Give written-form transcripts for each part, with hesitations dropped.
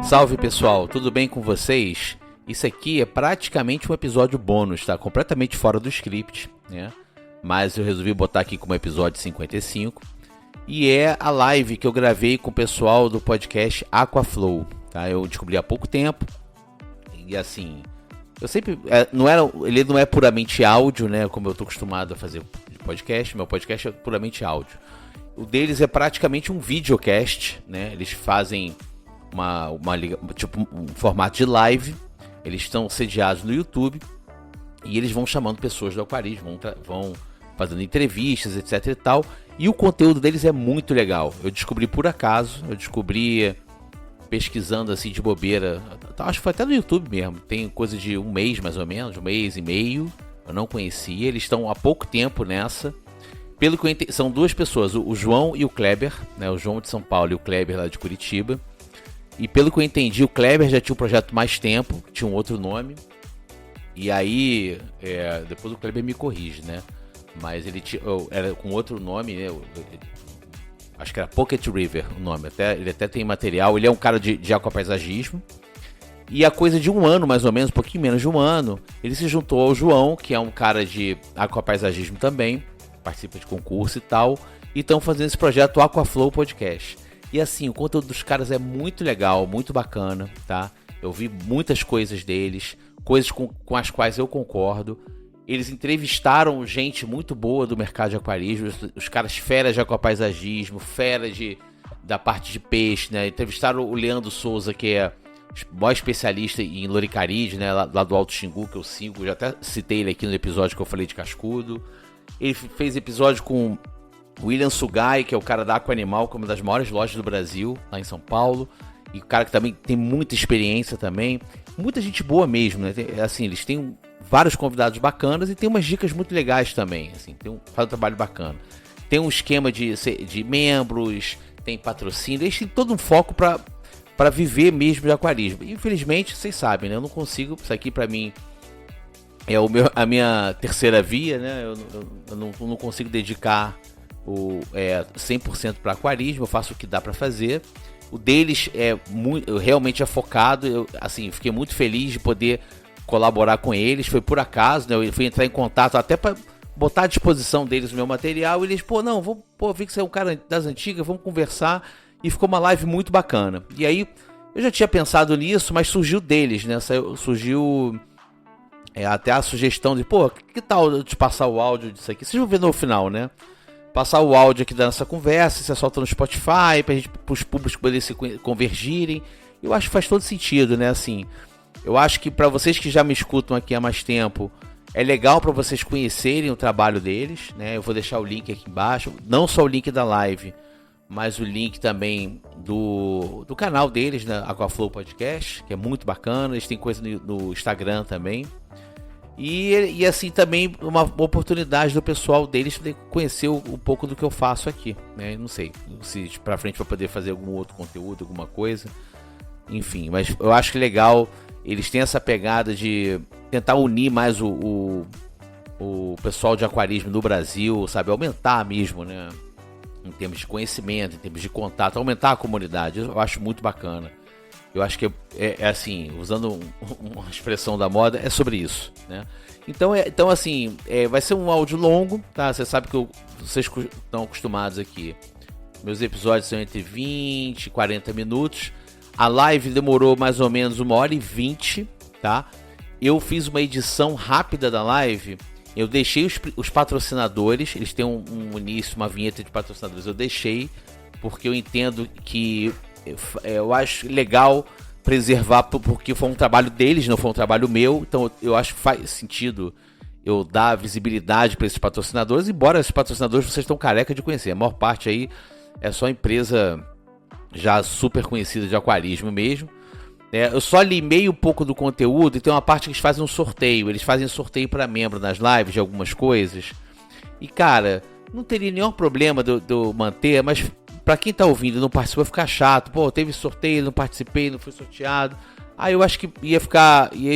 Salve pessoal, tudo bem com vocês? Isso aqui é praticamente um episódio bônus, tá? Completamente fora do script, né? Mas eu resolvi botar aqui como episódio 55. E é a live que eu gravei com o pessoal do podcast Aquaflow, tá? Eu descobri há pouco tempo. E assim, eu sempre... ele não é puramente áudio, né? Como eu tô acostumado a fazer podcast. Meu podcast é puramente áudio. O deles é praticamente um videocast, né? Eles fazem tipo um formato de live. Eles estão sediados no YouTube e eles vão chamando pessoas do aquarismo, vão fazendo entrevistas, etc e tal. E o conteúdo deles é muito legal. Eu descobri por acaso, pesquisando assim de bobeira, acho que foi até no YouTube mesmo. Tem coisa de um mês mais ou menos, um mês e meio. Eu não conhecia, eles estão há pouco tempo nessa. Pelo que eu entendi, são duas pessoas, o João e o Kleber, né? O João de São Paulo e o Kleber lá de Curitiba. E pelo que eu entendi, o Kleber já tinha um projeto mais tempo, tinha um outro nome. E aí, depois o Kleber me corrige, né? Mas ele era com outro nome, né? Acho que era Pocket River o nome. Ele até tem material, ele é um cara de aquapaisagismo. E a coisa de um ano, mais ou menos, um pouquinho menos de um ano, ele se juntou ao João, que é um cara de aquapaisagismo também, participa de concurso e tal. E estão fazendo esse projeto Aquaflow Podcast. E assim, o conteúdo dos caras é muito legal, muito bacana, tá? Eu vi muitas coisas deles, coisas com as quais eu concordo. Eles entrevistaram gente muito boa do mercado de aquarismo, os caras feras de aquapaisagismo, feras da parte de peixe, né? Entrevistaram o Leandro Souza, que é o maior especialista em loricarídeo, né? Lá do Alto Xingu, que eu sigo, já até citei ele aqui no episódio que eu falei de cascudo. Ele fez episódio com William Sugai, que é o cara da Aqua Animal, que é uma das maiores lojas do Brasil, lá em São Paulo. E o cara que também tem muita experiência também. Muita gente boa mesmo, né? Assim, eles têm vários convidados bacanas e tem umas dicas muito legais também. Assim, faz um trabalho bacana. Tem um esquema de membros, tem patrocínio. Eles têm todo um foco para viver mesmo de aquarismo. Infelizmente, vocês sabem, né? Eu não consigo. Isso aqui para mim é a minha terceira via, né? Eu não consigo dedicar 100% para aquarismo. Eu faço o que dá para fazer. O deles realmente é focado. Eu fiquei muito feliz de poder colaborar com eles. Foi por acaso, né? Eu fui entrar em contato até para botar à disposição deles o meu material. E eles, vi que você é um cara das antigas, vamos conversar. E ficou uma live muito bacana. E aí, eu já tinha pensado nisso, mas surgiu deles, né? Surgiu até a sugestão de, que tal eu te passar o áudio disso aqui? Vocês vão ver no final, né? Passar o áudio aqui da nossa conversa, você solta no Spotify, para os públicos poderem se convergirem. Eu acho que faz todo sentido, né? Assim, eu acho que para vocês que já me escutam aqui há mais tempo, é legal para vocês conhecerem o trabalho deles, né? Eu vou deixar o link aqui embaixo, não só o link da live, mas o link também do canal deles, né? Aquaflow Podcast, que é muito bacana. Eles têm coisa no Instagram também. E assim também uma oportunidade do pessoal deles poder conhecer um pouco do que eu faço aqui, né? Não sei se pra frente vai poder fazer algum outro conteúdo, alguma coisa. Enfim, mas eu acho que legal. Eles têm essa pegada de tentar unir mais o pessoal de aquarismo no Brasil, sabe? Aumentar mesmo, né? Em termos de conhecimento, em termos de contato, aumentar a comunidade. Eu acho muito bacana. Eu acho que é assim, usando uma expressão da moda, é sobre isso, né? Então assim, vai ser um áudio longo, tá? Você sabe que vocês estão acostumados aqui. Meus episódios são entre 20 e 40 minutos. A live demorou mais ou menos 1h20, tá? Eu fiz uma edição rápida da live. Eu deixei os patrocinadores, eles têm um início, uma vinheta de patrocinadores. Eu deixei, porque eu entendo que eu acho legal preservar, porque foi um trabalho deles, não foi um trabalho meu. Então eu acho que faz sentido eu dar visibilidade para esses patrocinadores, embora esses patrocinadores vocês estão careca de conhecer. A maior parte aí é só empresa já super conhecida de aquarismo mesmo. Eu só limei um pouco do conteúdo e tem uma parte que eles fazem um sorteio. Eles fazem sorteio para membro nas lives de algumas coisas. E cara, não teria nenhum problema de eu manter, mas pra quem tá ouvindo e não participou, vai ficar chato. Teve sorteio, não participei, não fui sorteado. Aí eu acho que ia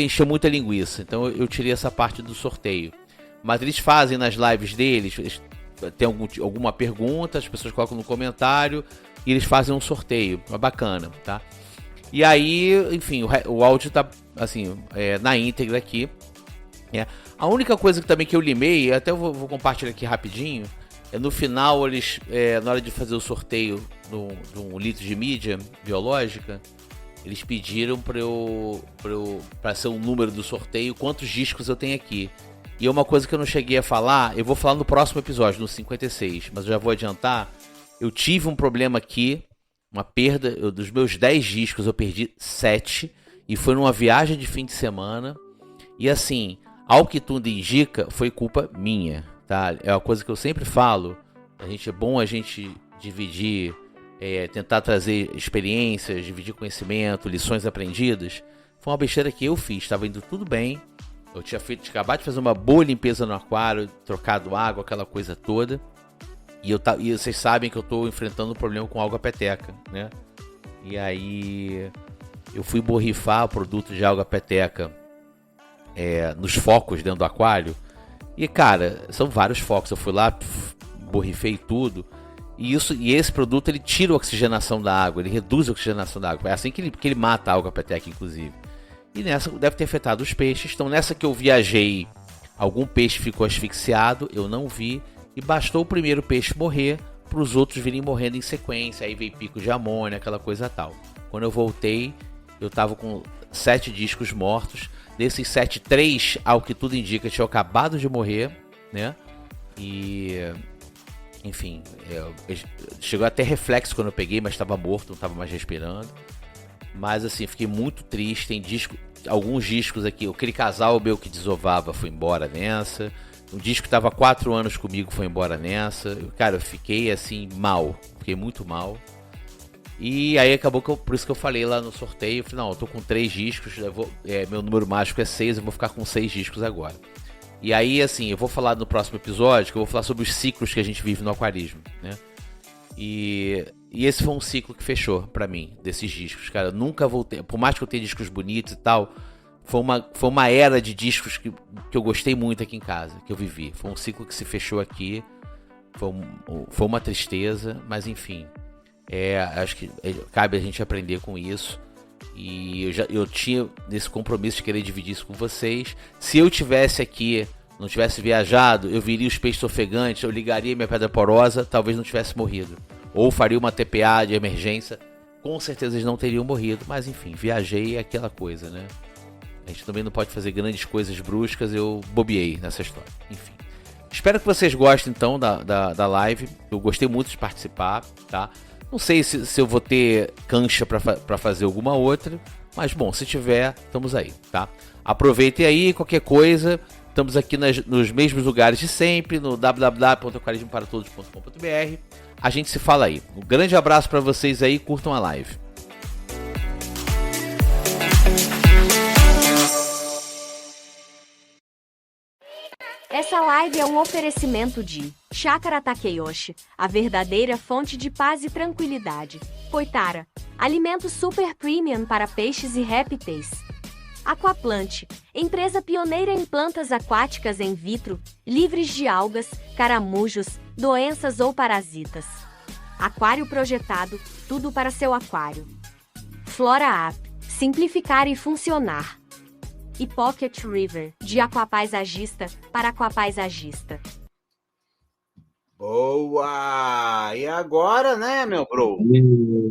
encher muita linguiça. Então eu tirei essa parte do sorteio. Mas eles fazem nas lives deles, eles tem alguma pergunta, as pessoas colocam no comentário e eles fazem um sorteio. É bacana, tá? E aí, enfim, o áudio tá assim, na íntegra aqui. A única coisa que também que eu limei, até eu vou compartilhar aqui rapidinho, no final eles, na hora de fazer o sorteio de um litro de mídia biológica, eles pediram para ser um número do sorteio, quantos discos eu tenho aqui. E uma coisa que eu não cheguei a falar, eu vou falar no próximo episódio, no 56, mas eu já vou adiantar. Eu tive um problema aqui, uma perda, dos meus 10 discos eu perdi 7, e foi numa viagem de fim de semana. E assim, ao que tudo indica, foi culpa minha, tá? É uma coisa que eu sempre falo, é bom a gente dividir, tentar trazer experiências, dividir conhecimento, lições aprendidas. Foi uma besteira que eu fiz, estava indo tudo bem. Eu tinha acabado de fazer uma boa limpeza no aquário, trocado água, aquela coisa toda. E vocês sabem que eu estou enfrentando um problema com alga peteca, né? E aí eu fui borrifar o produto de alga peteca nos focos dentro do aquário. E cara, são vários focos. Eu fui lá, borrifei tudo. E esse produto ele tira a oxigenação da água, ele reduz a oxigenação da água. É assim que ele mata a alga peteca, inclusive. E nessa deve ter afetado os peixes. Então nessa que eu viajei, algum peixe ficou asfixiado, eu não vi. E bastou o primeiro peixe morrer para os outros virem morrendo em sequência. Aí veio pico de amônia, aquela coisa tal. Quando eu voltei, eu tava com 7 discos mortos. Desses 7, 3, ao que tudo indica, tinham acabado de morrer, né? E... enfim, chegou até reflexo quando eu peguei, mas estava morto, não estava mais respirando. Mas assim, fiquei muito triste. Tem alguns discos aqui. Aquele casal meu que desovava foi embora nessa. Um disco que estava 4 anos comigo foi embora nessa. Cara, eu fiquei assim, mal. Fiquei muito mal. E aí acabou por isso que eu falei lá no sorteio. Eu falei, não, eu tô com 3 discos. Meu número mágico é 6, eu vou ficar com 6 discos agora. E aí, assim, eu vou falar no próximo episódio, que eu vou falar sobre os ciclos que a gente vive no aquarismo, né? E esse foi um ciclo que fechou pra mim, desses discos, cara. Eu nunca voltei, por mais que eu tenha discos bonitos e tal, foi uma era de discos que eu gostei muito aqui em casa, que eu vivi. Foi um ciclo que se fechou aqui, foi uma tristeza, mas enfim. Acho que cabe a gente aprender com isso. E eu tinha esse compromisso de querer dividir isso com vocês. Se eu tivesse aqui, não tivesse viajado, eu viria os peixes ofegantes, eu ligaria minha pedra porosa, talvez não tivesse morrido. Ou faria uma TPA de emergência, com certeza eles não teriam morrido. Mas enfim, viajei, é aquela coisa, né? A gente também não pode fazer grandes coisas bruscas, eu bobeei nessa história. Enfim. Espero que vocês gostem então da live. Eu gostei muito de participar, tá? Não sei se eu vou ter cancha para fazer alguma outra, mas bom, se tiver, estamos aí, tá? Aproveitem aí, qualquer coisa, estamos aqui nos mesmos lugares de sempre, no www.aquarismoparatodos.com.br. A gente se fala aí. Um grande abraço para vocês aí, curtam a live. Essa live é um oferecimento de Chácara Takeyoshi, a verdadeira fonte de paz e tranquilidade. Poitara, alimento super premium para peixes e répteis. Aquaplant, empresa pioneira em plantas aquáticas in vitro, livres de algas, caramujos, doenças ou parasitas. Aquário projetado, tudo para seu aquário. Flora App, simplificar e funcionar. E Pocket River, de aquapaisagista para aquapaisagista. Boa! E agora, né, meu bro?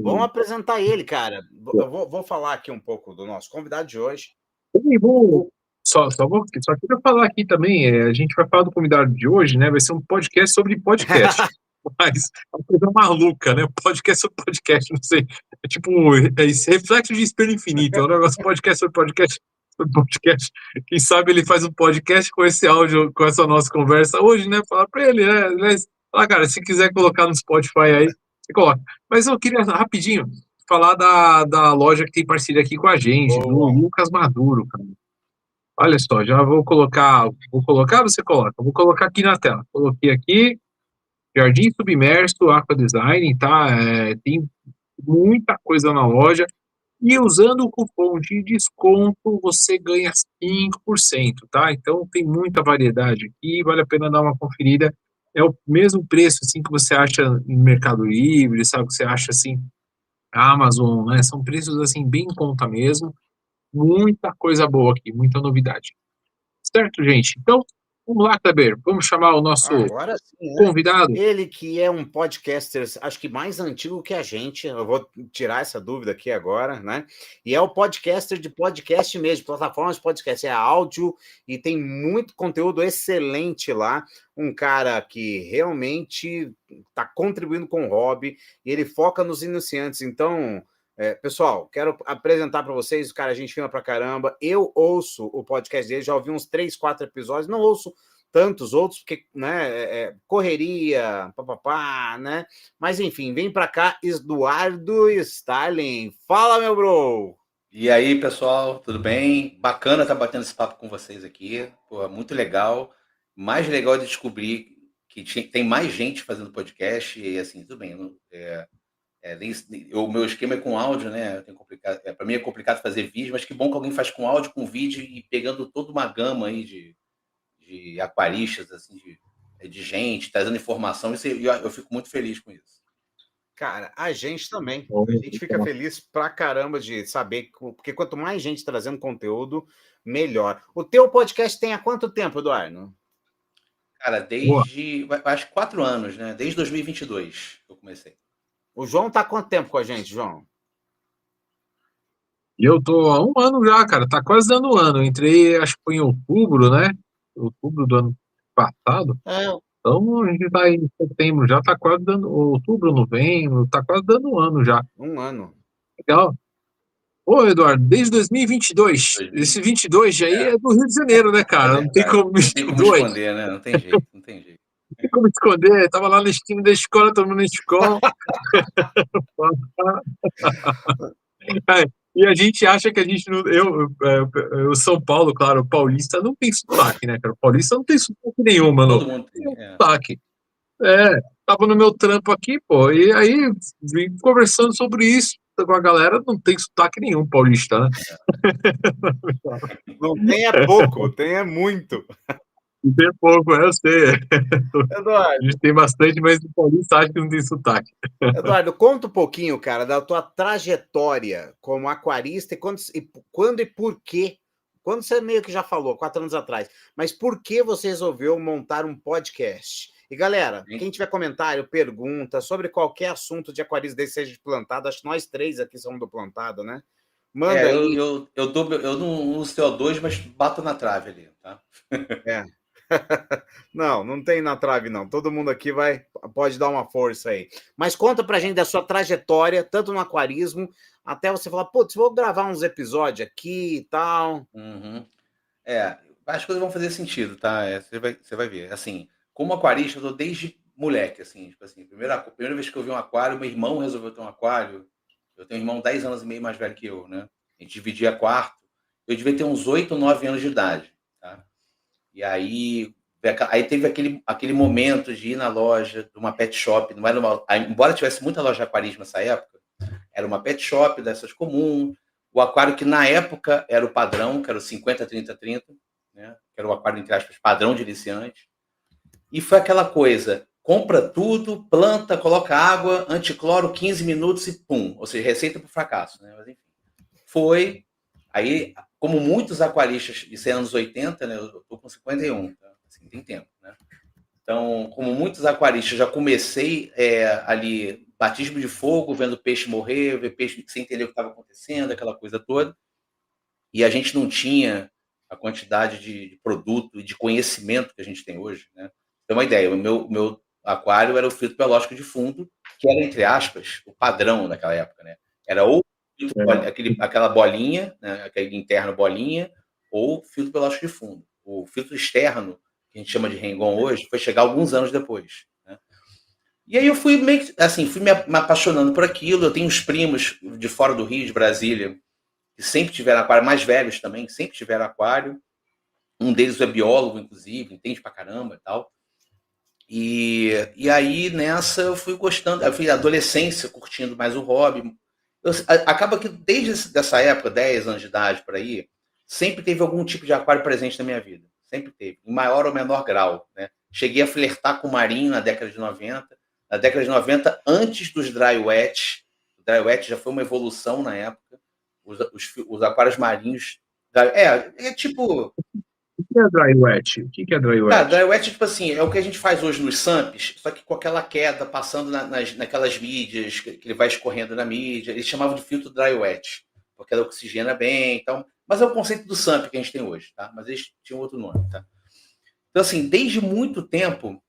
Vamos apresentar ele, cara. Eu vou falar aqui um pouco do nosso convidado de hoje. Só queria falar aqui também, a gente vai falar do convidado de hoje, né? Vai ser um podcast sobre podcast. Mas é uma coisa maluca, né? Podcast sobre podcast, não sei. É tipo esse reflexo de espelho infinito. É um negócio podcast sobre podcast. Quem sabe ele faz um podcast com esse áudio, com essa nossa conversa hoje, né? Falar pra ele, né? Fala, cara, se quiser colocar no Spotify aí, você coloca. Mas eu queria rapidinho falar da loja que tem parceria aqui com a gente, do Lucas Maduro, cara. Olha só, já vou colocar, você coloca. Vou colocar aqui na tela. Coloquei aqui, Jardim Submerso, Aqua Design, tá? Tem muita coisa na loja. E usando o cupom de desconto, você ganha 5%, tá? Então tem muita variedade aqui, vale a pena dar uma conferida. É o mesmo preço assim que você acha no Mercado Livre, sabe? Que você acha assim, na Amazon, né? São preços assim bem em conta mesmo. Muita coisa boa aqui, muita novidade. Certo, gente? Então, vamos lá, Kleber. Vamos chamar o nosso Agora sim, né? convidado. Ele que é um podcaster, acho que mais antigo que a gente, eu vou tirar essa dúvida aqui agora, né? E é o podcaster de podcast mesmo, plataformas de podcast, é áudio e tem muito conteúdo excelente lá. Um cara que realmente está contribuindo com o hobby e ele foca nos iniciantes. Então, pessoal, quero apresentar para vocês, o cara, a gente filma pra caramba. Eu ouço o podcast dele, já ouvi uns 3, 4 episódios, não ouço tantos outros, porque, né, correria, papapá, né? Mas, enfim, vem para cá, Eduardo Stalin. Fala, meu bro! E aí, pessoal, tudo bem? Bacana estar batendo esse papo com vocês aqui. Pô, muito legal. Mais legal de descobrir que tem mais gente fazendo podcast e, assim, tudo bem. O meu esquema é com áudio, né? Para mim é complicado fazer vídeo, mas que bom que alguém faz com áudio, com vídeo e pegando toda uma gama aí de aquaristas, assim, de gente, trazendo informação, eu fico muito feliz com isso. Cara, a gente também. A gente fica feliz pra caramba de saber, porque quanto mais gente trazendo conteúdo, melhor. O teu podcast tem há quanto tempo, Eduardo? Cara, acho que 4 anos, né? Desde 2022 eu comecei. O João tá há quanto tempo com a gente, João? E eu tô há 1 ano já, cara. Tá quase dando 1 ano. Eu entrei, acho que foi em outubro, né? Outubro do ano passado. Então a gente tá em setembro, já tá quase dando. Outubro, novembro, tá quase dando 1 ano já. 1 ano. Legal. Ô, Eduardo, desde 2022. Esse 22 aí é do Rio de Janeiro, né, cara? Não tem como 22. Não tem como esconder, né? Não tem jeito, não tem jeito. Não tem como esconder. Tava lá na esquina da escola, todo mundo na escola. E a gente acha que a gente não. Eu São Paulo, claro, o paulista não tem sotaque, né, cara? O paulista não tem sotaque nenhum, mano. Todo mundo tem. Sotaque. Tava no meu trampo aqui, pô, e aí vim conversando sobre isso com a galera, não tem sotaque nenhum paulista, né? Não tem é pouco, tem é muito. Tem pouco, eu sei. Eduardo. A gente tem bastante, mas o paulista acha que não tem sotaque. Eduardo, conta um pouquinho, cara, da tua trajetória como aquarista e quando e por quê. Quando você meio que já falou, 4 anos atrás, mas por que você resolveu montar um podcast? E galera, quem tiver comentário, pergunta sobre qualquer assunto de aquarismo desse seja de plantado, acho que nós 3 aqui somos do plantado, né? Manda aí. Eu não uso CO2, mas bato na trave ali, tá? Não tem na trave, não. Todo mundo aqui pode dar uma força aí. Mas conta pra gente da sua trajetória, tanto no aquarismo, até você falar, putz, vou gravar uns episódios aqui e tal. As coisas vão fazer sentido, tá? Você vai ver. Assim, como aquarista, eu tô desde moleque, assim, tipo assim, primeira vez que eu vi um aquário, meu irmão resolveu ter um aquário. Eu tenho um irmão 10 anos e meio mais velho que eu, né? A gente dividia quarto. Eu devia ter uns 8 ou 9 anos de idade, tá? E aí teve aquele momento de ir na loja de uma pet shop, não era embora tivesse muita loja de aquarismo nessa época, era uma pet shop dessas comum, o aquário que na época era o padrão, que era o 50-30-30, né? Que era o aquário, entre aspas, padrão de iniciante. E foi aquela coisa, compra tudo, planta, coloca água, anticloro, 15 minutos e pum. Ou seja, receita para o fracasso, né? Mas enfim, foi. Aí, como muitos aquaristas, isso é anos 80, né? Eu tô com 51, tá? Assim, tem tempo, né? Então, como muitos aquaristas, já comecei ali, batismo de fogo, vendo peixe morrer, ver peixe sem entender o que estava acontecendo, aquela coisa toda. E a gente não tinha a quantidade de produto e de conhecimento que a gente tem hoje, né? Tem uma ideia, o meu aquário era o filtro biológico de fundo, que era, entre aspas, o padrão naquela época, né? Era ou aquela bolinha, né? Aquele interno bolinha, ou filtro biológico de fundo. O filtro externo, que a gente chama de Rengon hoje, foi chegar alguns anos depois, né? E aí eu fui meio que, assim, fui me apaixonando por aquilo. Eu tenho uns primos de fora do Rio, de Brasília, que sempre tiveram aquário, mais velhos também, que sempre tiveram aquário. Um deles é biólogo, inclusive, entende pra caramba e tal. E aí, nessa, eu fui gostando. Eu fui adolescência, curtindo mais o hobby. Acaba que desde dessa época, 10 anos de idade por aí, sempre teve algum tipo de aquário presente na minha vida. Sempre teve, em maior ou menor grau, né? Cheguei a flertar com o marinho na década de 90. Na década de 90, antes dos dry wet. O dry wet já foi uma evolução na época. Os aquários marinhos. Tipo. O que é dry wet? O que é dry wet? Cara, dry wet, tipo assim, é o que a gente faz hoje nos SAMPs, só que com aquela queda, passando naquelas mídias, que ele vai escorrendo na mídia. Eles chamavam de filtro dry wet, porque ela oxigena bem. Então, mas é o conceito do SAMP que a gente tem hoje, tá? Mas eles tinham outro nome, tá? Então, assim, desde muito tempo,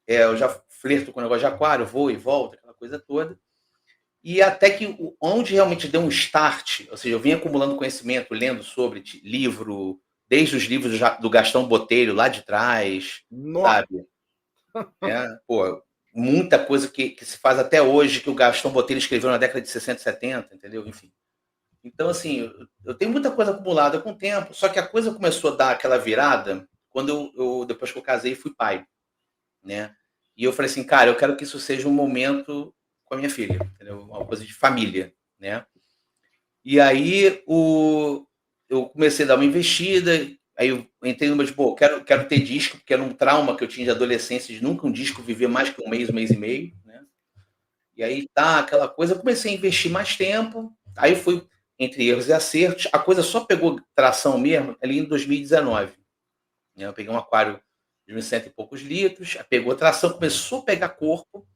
eu já flerto com o negócio de aquário, vou e volto, aquela coisa toda. E até que onde realmente deu um start, ou seja, eu vim acumulando conhecimento, lendo sobre livro, desde os livros do Gastão Botelho, lá de trás, sabe? Pô, muita coisa que se faz até hoje, que o Gastão Botelho escreveu na década de 60 e 70, entendeu? Enfim. Então, assim, eu tenho muita coisa acumulada com o tempo, só que a coisa começou a dar aquela virada quando eu depois que eu casei, fui pai, né? E eu falei assim, cara, eu quero que isso seja um momento com a minha filha, entendeu? Uma coisa de família, né? E aí eu comecei a dar uma investida, aí eu entrei numa de, pô, quero ter disco, porque era um trauma que eu tinha de adolescência, de nunca um disco viver mais que um mês e meio, né? E aí tá, aquela coisa, eu comecei a investir mais tempo, aí fui entre erros e acertos, a coisa só pegou tração mesmo ali em 2019. Né? Eu peguei um aquário de 1.100 e poucos litros, pegou tração, começou a pegar corpo,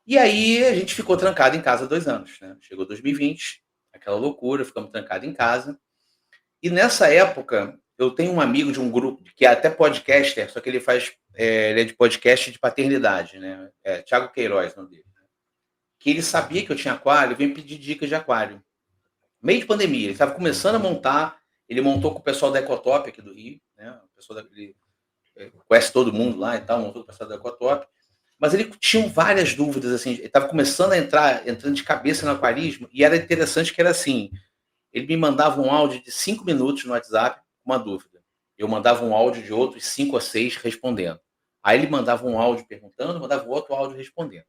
e aí a gente ficou trancado em casa 2 anos. Né? Chegou 2020, aquela loucura, ficamos trancados em casa. E nessa época, eu tenho um amigo de um grupo, que é até podcaster, só que ele ele é de podcast de paternidade, né? Thiago Queiroz, o nome dele. Que ele sabia que eu tinha aquário, veio pedir dicas de aquário. Meio de pandemia, ele estava começando a montar, ele montou com o pessoal da Ecotop aqui do Rio, né? O pessoal ele conhece todo mundo lá e tal, montou com o pessoal da Ecotop. Mas ele tinha várias dúvidas, assim, ele estava começando a entrando de cabeça no aquarismo, e era interessante que era assim, ele me mandava um áudio de 5 minutos no WhatsApp, uma dúvida. Eu mandava um áudio de outros 5 ou 6 respondendo. Aí ele mandava um áudio perguntando, mandava outro áudio respondendo.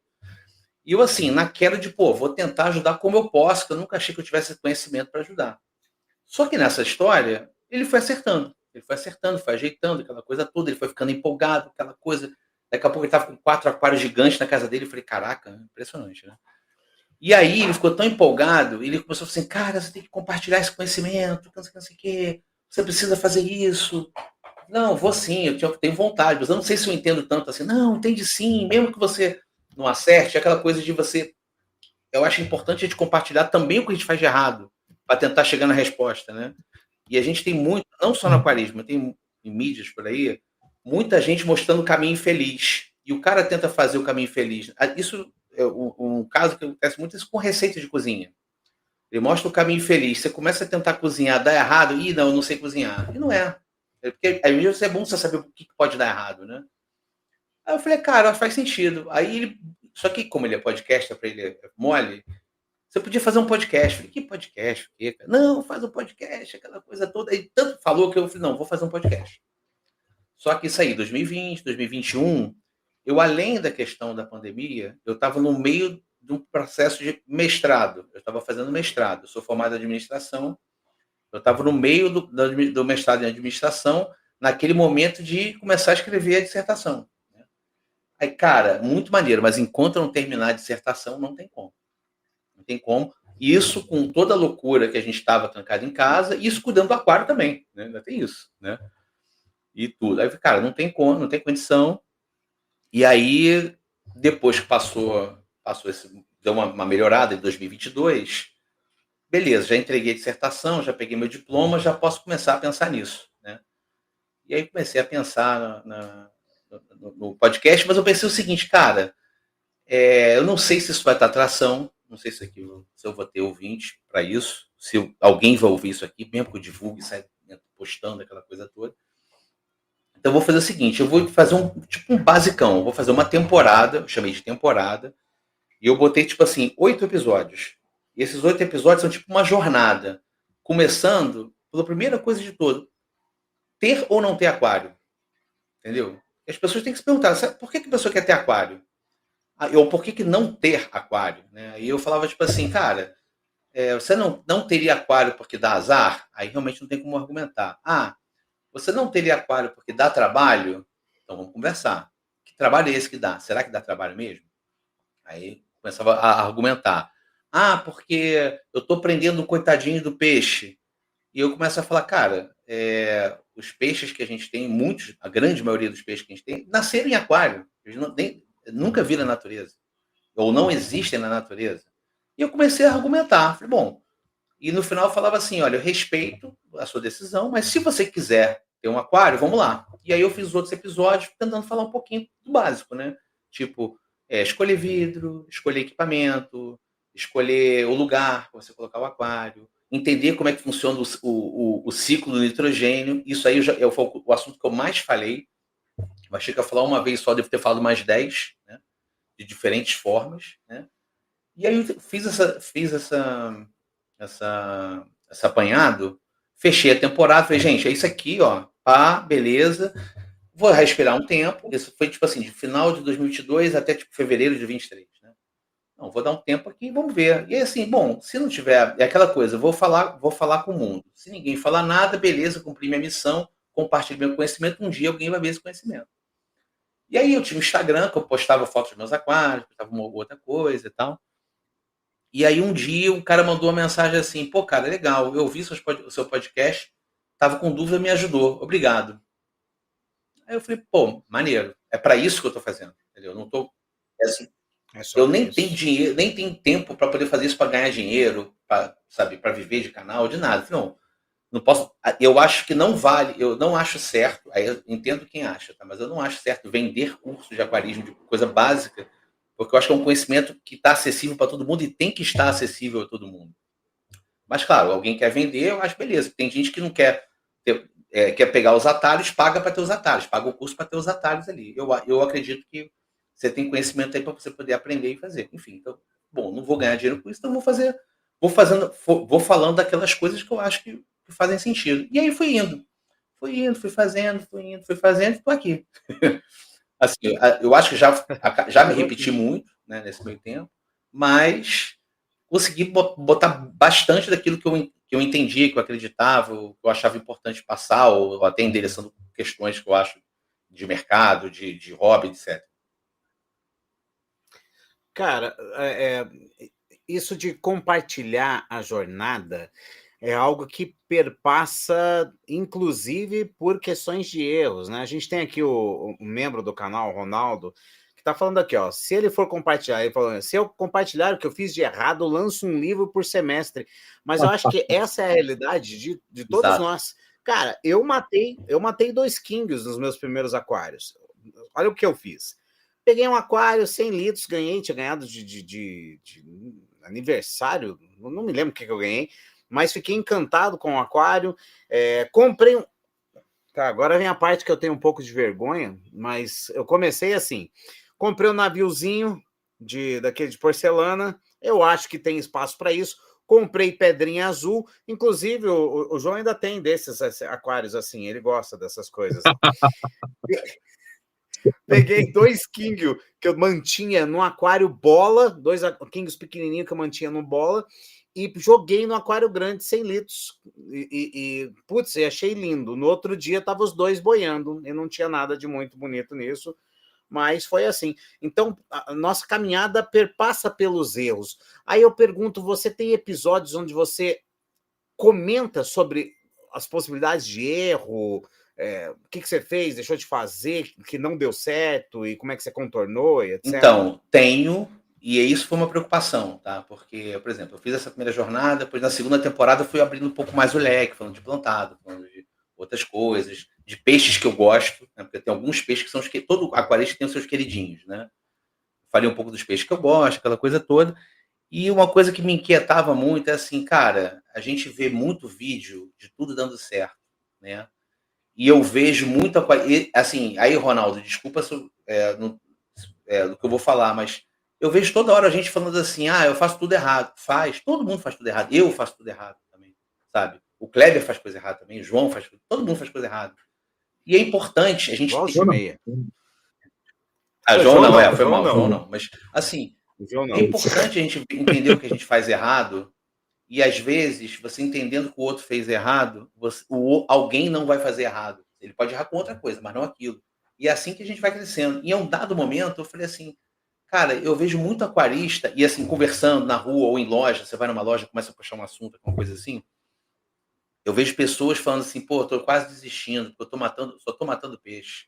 E eu, assim, naquela de, vou tentar ajudar como eu posso, porque eu nunca achei que eu tivesse conhecimento para ajudar. Só que nessa história, ele foi acertando, foi ajeitando aquela coisa toda, ele foi ficando empolgado, aquela coisa. Daqui a pouco ele estava com 4 aquários gigantes na casa dele, eu falei, caraca, impressionante, né? E aí ele ficou tão empolgado, ele começou a falar assim, cara, você tem que compartilhar esse conhecimento, não sei o quê, você precisa fazer isso. Não, vou sim, eu tenho vontade, mas eu não sei se eu entendo tanto assim. Não, entende sim, mesmo que você não acerte, aquela coisa de você... Eu acho importante a gente compartilhar também o que a gente faz de errado, para tentar chegar na resposta, né? E a gente tem muito, não só no aquarismo, tem em mídias por aí, muita gente mostrando o caminho feliz. E o cara tenta fazer o caminho feliz. Isso é um caso que acontece muito isso com receita de cozinha. Ele mostra o caminho feliz. Você começa a tentar cozinhar, dá errado, não, eu não sei cozinhar. E não é. Porque às vezes é bom você saber o que pode dar errado, né? Aí eu falei, cara, faz sentido. Aí ele... Só que como ele é podcaster, para ele é mole, você podia fazer um podcast. Eu falei, que podcast? Não, faz um podcast, aquela coisa toda. Aí tanto falou que eu falei, não, vou fazer um podcast. Só que isso aí, 2020, 2021, eu, além da questão da pandemia, eu estava no meio de um processo de mestrado. Eu estava fazendo mestrado. Eu sou formado em administração. Eu estava no meio do mestrado em administração, naquele momento de começar a escrever a dissertação. Né? Aí, cara, muito maneiro, mas enquanto eu não terminar a dissertação, não tem como. Não tem como. Isso com toda a loucura que a gente estava trancado em casa, e isso cuidando do aquário também. Né? Ainda tem isso, né? E tudo. Aí, cara, não tem como, não tem condição. E aí, depois que passou deu uma melhorada em 2022, beleza, já entreguei a dissertação, já peguei meu diploma, já posso começar a pensar nisso, né? E aí comecei a pensar no podcast, mas eu pensei o seguinte, cara, eu não sei se isso vai estar tração, não sei se eu vou ter ouvinte para isso, se alguém vai ouvir isso aqui, mesmo que eu divulgue, saia postando aquela coisa toda. Então, eu vou fazer o seguinte, eu vou fazer um basicão, eu vou fazer uma temporada, eu chamei de temporada, e eu botei, 8 episódios. E esses 8 episódios são uma jornada, começando pela primeira coisa de tudo, ter ou não ter aquário, entendeu? E as pessoas têm que se perguntar, por que a pessoa quer ter aquário? Ou por que não ter aquário? Né? E eu falava, cara, você não teria aquário porque dá azar? Aí realmente não tem como argumentar. Você não teria aquário porque dá trabalho? Então vamos conversar. Que trabalho é esse que dá? Será que dá trabalho mesmo? Aí começava a argumentar. Porque eu estou prendendo o coitadinho do peixe. E eu começo a falar, cara, os peixes que a gente tem, muitos, a grande maioria dos peixes que a gente tem, nasceram em aquário. Eles nunca viram na natureza. Ou não existem na natureza. E eu comecei a argumentar. Falei, bom, e no final eu falava assim, olha, eu respeito a sua decisão, mas se você quiser ter um aquário, vamos lá. E aí eu fiz outros episódios tentando falar um pouquinho do básico, né? Tipo, escolher vidro, escolher equipamento, escolher o lugar para você colocar o aquário, entender como é que funciona o ciclo do nitrogênio. Isso aí foi o assunto que eu mais falei. Eu achei que eu ia falar uma vez só, devo ter falado mais 10, né? De diferentes formas, né? E aí eu fiz esse apanhado, fechei a temporada, falei, gente, é isso aqui, ó, beleza, vou respirar um tempo. Isso foi, tipo assim, de final de 2022 até, tipo, fevereiro de 23, né? Não, vou dar um tempo aqui e vamos ver. E aí, assim, bom, se não tiver, é aquela coisa, vou falar com o mundo. Se ninguém falar nada, beleza, cumpri minha missão, compartilhei meu conhecimento, um dia alguém vai ver esse conhecimento. E aí eu tinha um Instagram, que eu postava fotos dos meus aquários, postava uma outra coisa e tal. E aí um dia um cara mandou uma mensagem assim, pô, cara, legal, eu ouvi o seu podcast, tava com dúvida, me ajudou, obrigado. Aí eu falei, pô, maneiro, é para isso que eu tô fazendo, entendeu? Eu não tô, assim, eu nem tenho dinheiro, nem tenho tempo para poder fazer isso para ganhar dinheiro, para viver de canal, de nada. Eu falei, não posso, eu acho que não vale, eu não acho certo, aí eu entendo quem acha, tá? Mas eu não acho certo vender curso de aquarismo, de coisa básica, porque eu acho que é um conhecimento que está acessível para todo mundo e tem que estar acessível a todo mundo. Mas, claro, alguém quer vender, eu acho beleza. Tem gente que não quer quer pegar os atalhos, paga para ter os atalhos, paga o curso para ter os atalhos ali. Eu acredito que você tem conhecimento aí para você poder aprender e fazer. Enfim, então, bom, não vou ganhar dinheiro com isso, então vou falando daquelas coisas que eu acho que fazem sentido. E aí fui indo, fui fazendo, estou aqui. Assim, eu acho que já me repeti muito, né, nesse meio tempo, mas consegui botar bastante daquilo que eu entendia, que eu acreditava, que eu achava importante passar, ou até endereçando questões que eu acho de mercado, de hobby, etc. Cara, isso de compartilhar a jornada é algo que perpassa, inclusive, por questões de erros, né? A gente tem aqui o membro do canal, Ronaldo, que está falando aqui, ó, se ele for compartilhar, ele falou, se eu compartilhar o que eu fiz de errado, eu lanço um livro por semestre. Mas eu acho que essa é a realidade de todos Exato. nós. Cara, eu matei 2 Kings nos meus primeiros aquários. Olha o que eu fiz. Peguei um aquário 100 litros, tinha ganhado de aniversário, não me lembro o que eu ganhei, mas fiquei encantado com o aquário. Comprei um. Tá, agora vem a parte que eu tenho um pouco de vergonha, mas eu comecei assim. Comprei um naviozinho daquele de porcelana. Eu acho que tem espaço para isso. Comprei pedrinha azul. Inclusive, o João ainda tem desses aquários assim. Ele gosta dessas coisas. Peguei 2 King que eu mantinha no aquário bola, 2 Kings pequenininhos que eu mantinha no bola, e joguei no aquário grande 100 litros. Putz, eu achei lindo. No outro dia, tava os dois boiando, e não tinha nada de muito bonito nisso, mas foi assim. Então, a nossa caminhada perpassa pelos erros. Aí eu pergunto, você tem episódios onde você comenta sobre as possibilidades de erro, o que você fez, deixou de fazer, que não deu certo, e como é que você contornou, e etc? Então, tenho, e isso foi uma preocupação, tá? Porque, por exemplo, eu fiz essa primeira jornada, depois na segunda temporada eu fui abrindo um pouco mais o leque, falando de plantado, falando de outras coisas, de peixes que eu gosto, né? Porque tem alguns peixes que são todo aquarista tem os seus queridinhos, né? Falei um pouco dos peixes que eu gosto, aquela coisa toda. E uma coisa que me inquietava muito é assim, cara, a gente vê muito vídeo de tudo dando certo, né? E eu vejo muita coisa. Assim, aí, Ronaldo, desculpa do que eu vou falar, mas eu vejo toda hora a gente falando assim, eu faço tudo errado. Todo mundo faz tudo errado. Eu faço tudo errado também, sabe? O Kleber faz coisa errada também, o João todo mundo faz coisa errada. E é importante a gente. Volta e meia. João não, foi mal, João não. Mas, assim, João não. é importante a gente entender o que a gente faz errado E às vezes, você entendendo que o outro fez errado, alguém não vai fazer errado. Ele pode errar com outra coisa, mas não aquilo. E é assim que a gente vai crescendo. E em um dado momento, eu falei assim, cara, eu vejo muito aquarista, e assim, conversando na rua ou em loja, você vai numa loja, começa a puxar um assunto, alguma coisa assim, eu vejo pessoas falando assim, pô, tô quase desistindo, porque só tô matando peixe.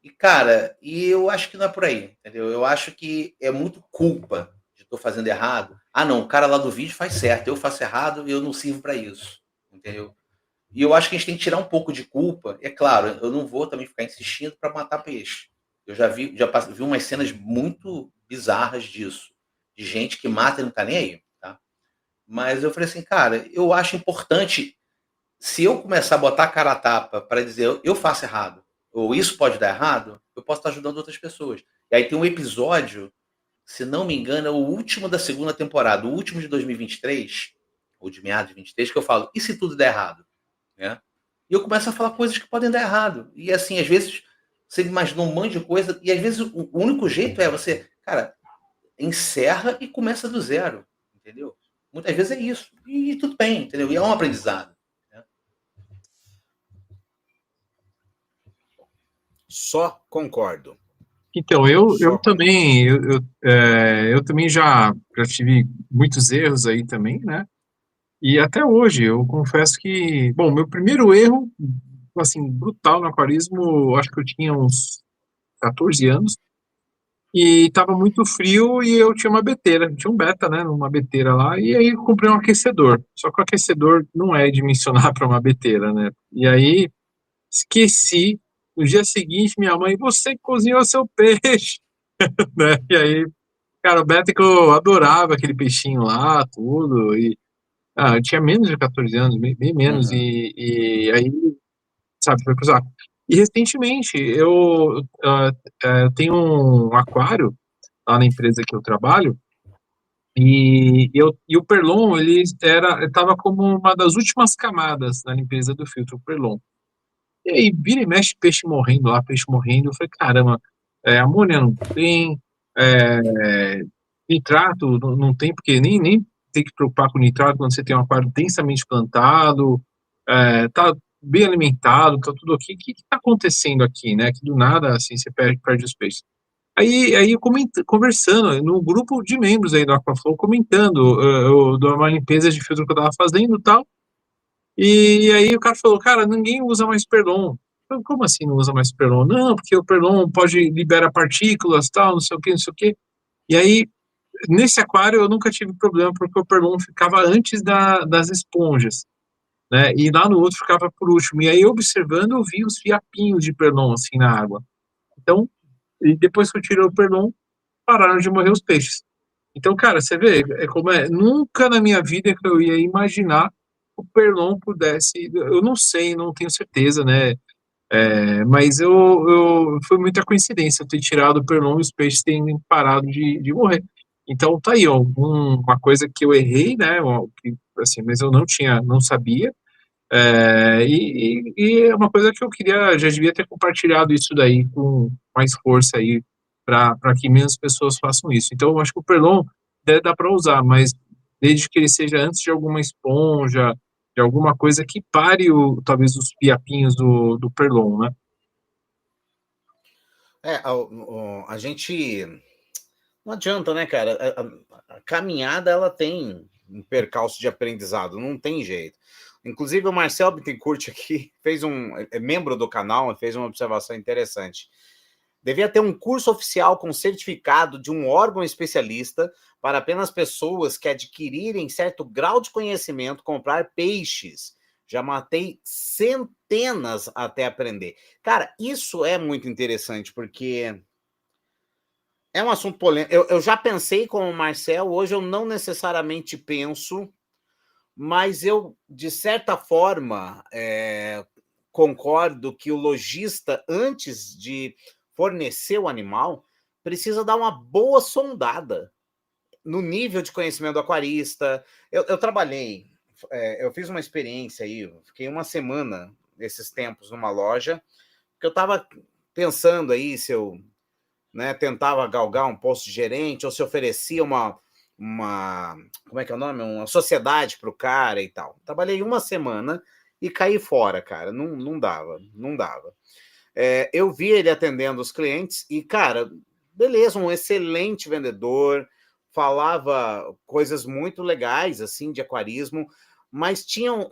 E, cara, eu acho que não é por aí, entendeu? Eu acho que é muito culpa de tô fazendo errado. Ah, não, o cara lá do vídeo faz certo, eu faço errado e eu não sirvo para isso, entendeu? E eu acho que a gente tem que tirar um pouco de culpa. É claro, eu não vou também ficar insistindo para matar peixe. Eu vi umas cenas muito bizarras disso, de gente que mata e não tá nem aí, tá? Mas eu falei assim, cara, eu acho importante, se eu começar a botar a cara a tapa para dizer eu faço errado, ou isso pode dar errado, eu posso estar ajudando outras pessoas. E aí tem um episódio, se não me engano, é o último da segunda temporada, o último de 2023, ou de meados de 23, que eu falo, e se tudo der errado? Né? E eu começo a falar coisas que podem dar errado. E assim, às vezes, você imagina um monte de coisa, e às vezes o único jeito é você, cara, encerra e começa do zero, entendeu? Muitas vezes é isso. E tudo bem, entendeu? E é um aprendizado. Né? Só concordo. Então, eu também, eu também já tive muitos erros aí também, né? E até hoje, eu confesso que, bom, meu primeiro erro, assim, brutal no aquarismo, acho que eu tinha uns 14 anos, e estava muito frio e eu tinha uma beteira, tinha um beta, né, uma beteira lá, e aí eu comprei um aquecedor. Só que o aquecedor não é dimensionar para uma beteira, né? E aí esqueci. No dia seguinte, minha mãe, você que cozinhou seu peixe, né? E aí, cara, o beta que eu adorava aquele peixinho lá, tudo, e eu tinha menos de 14 anos, bem menos, Uhum. e aí, sabe, foi pro saco. E recentemente, eu tenho um aquário lá na empresa que eu trabalho, e o Perlon, ele estava como uma das últimas camadas na limpeza do filtro Perlon. E aí, vira e mexe, peixe morrendo lá, peixe morrendo. Eu falei, caramba, amônia não tem, nitrato não tem, porque nem tem que preocupar com nitrato quando você tem um aquário densamente plantado, tá bem alimentado, tá tudo ok. O que está acontecendo aqui, né? Que do nada, assim, você perde os peixes. Aí eu conversando no grupo de membros aí do Aquaflow, comentando de uma limpeza de filtro que eu tava fazendo e tal. E aí o cara falou, cara, ninguém usa mais Perlon. Eu falei, como assim não usa mais Perlon? Não, porque o Perlon pode liberar partículas, tal, não sei o que, não sei o que. E aí, nesse aquário eu nunca tive problema, porque o Perlon ficava antes das esponjas, né? E lá no outro ficava por último. E aí, observando, eu vi os fiapinhos de Perlon, assim, na água. Então, e depois que eu tirei o Perlon, pararam de morrer os peixes. Então, cara, você vê, como é. Nunca na minha vida que eu ia imaginar o Perlon pudesse. Eu não sei, não tenho certeza, né? Mas foi muita coincidência eu ter tirado o Perlon e os peixes terem parado de morrer. Então, tá aí, ó, uma coisa que eu errei, né? Assim, mas eu não sabia. E é uma coisa que eu queria, já devia ter compartilhado isso daí com mais força aí, para que menos pessoas façam isso. Então, eu acho que o Perlon deve dar para usar, mas desde que ele seja antes de alguma esponja, de alguma coisa que pare talvez os fiapinhos do Perlon, né? A gente não adianta, né, cara? A caminhada ela tem um percalço de aprendizado, não tem jeito. Inclusive o Marcel Bittencourt aqui é membro do canal, fez uma observação interessante. Devia ter um curso oficial com certificado de um órgão especialista para apenas pessoas que adquirirem certo grau de conhecimento comprar peixes. Já matei centenas até aprender. Cara, isso é muito interessante, porque é um assunto polêmico. Eu já pensei como o Marcel, hoje eu não necessariamente penso, mas eu, de certa forma, concordo que o lojista, antes de fornecer o animal, precisa dar uma boa sondada no nível de conhecimento do aquarista. Eu trabalhei, eu fiz uma experiência aí, fiquei uma semana nesses tempos numa loja, porque eu estava pensando aí se eu tentava galgar um posto de gerente ou se oferecia como é que é o nome? Uma sociedade para o cara e tal. Trabalhei uma semana e caí fora, cara. Não dava, não dava. Eu vi ele atendendo os clientes e, cara, beleza, um excelente vendedor, falava coisas muito legais, assim, de aquarismo, mas tinham,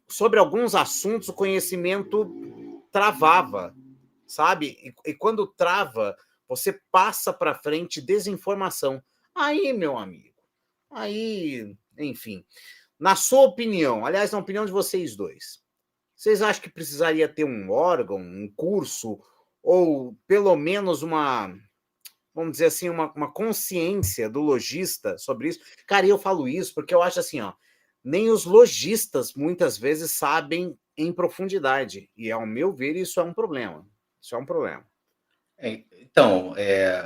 sobre alguns assuntos, o conhecimento travava, sabe? E quando trava, você passa para frente desinformação. Aí, meu amigo, aí, enfim. Na sua opinião, aliás, na opinião de vocês dois, vocês acham que precisaria ter um órgão, um curso, ou pelo menos vamos dizer assim, uma consciência do lojista sobre isso? Cara, eu falo isso porque eu acho assim, ó, nem os lojistas muitas vezes sabem em profundidade. E, ao meu ver, isso é um problema. Isso é um problema. Então,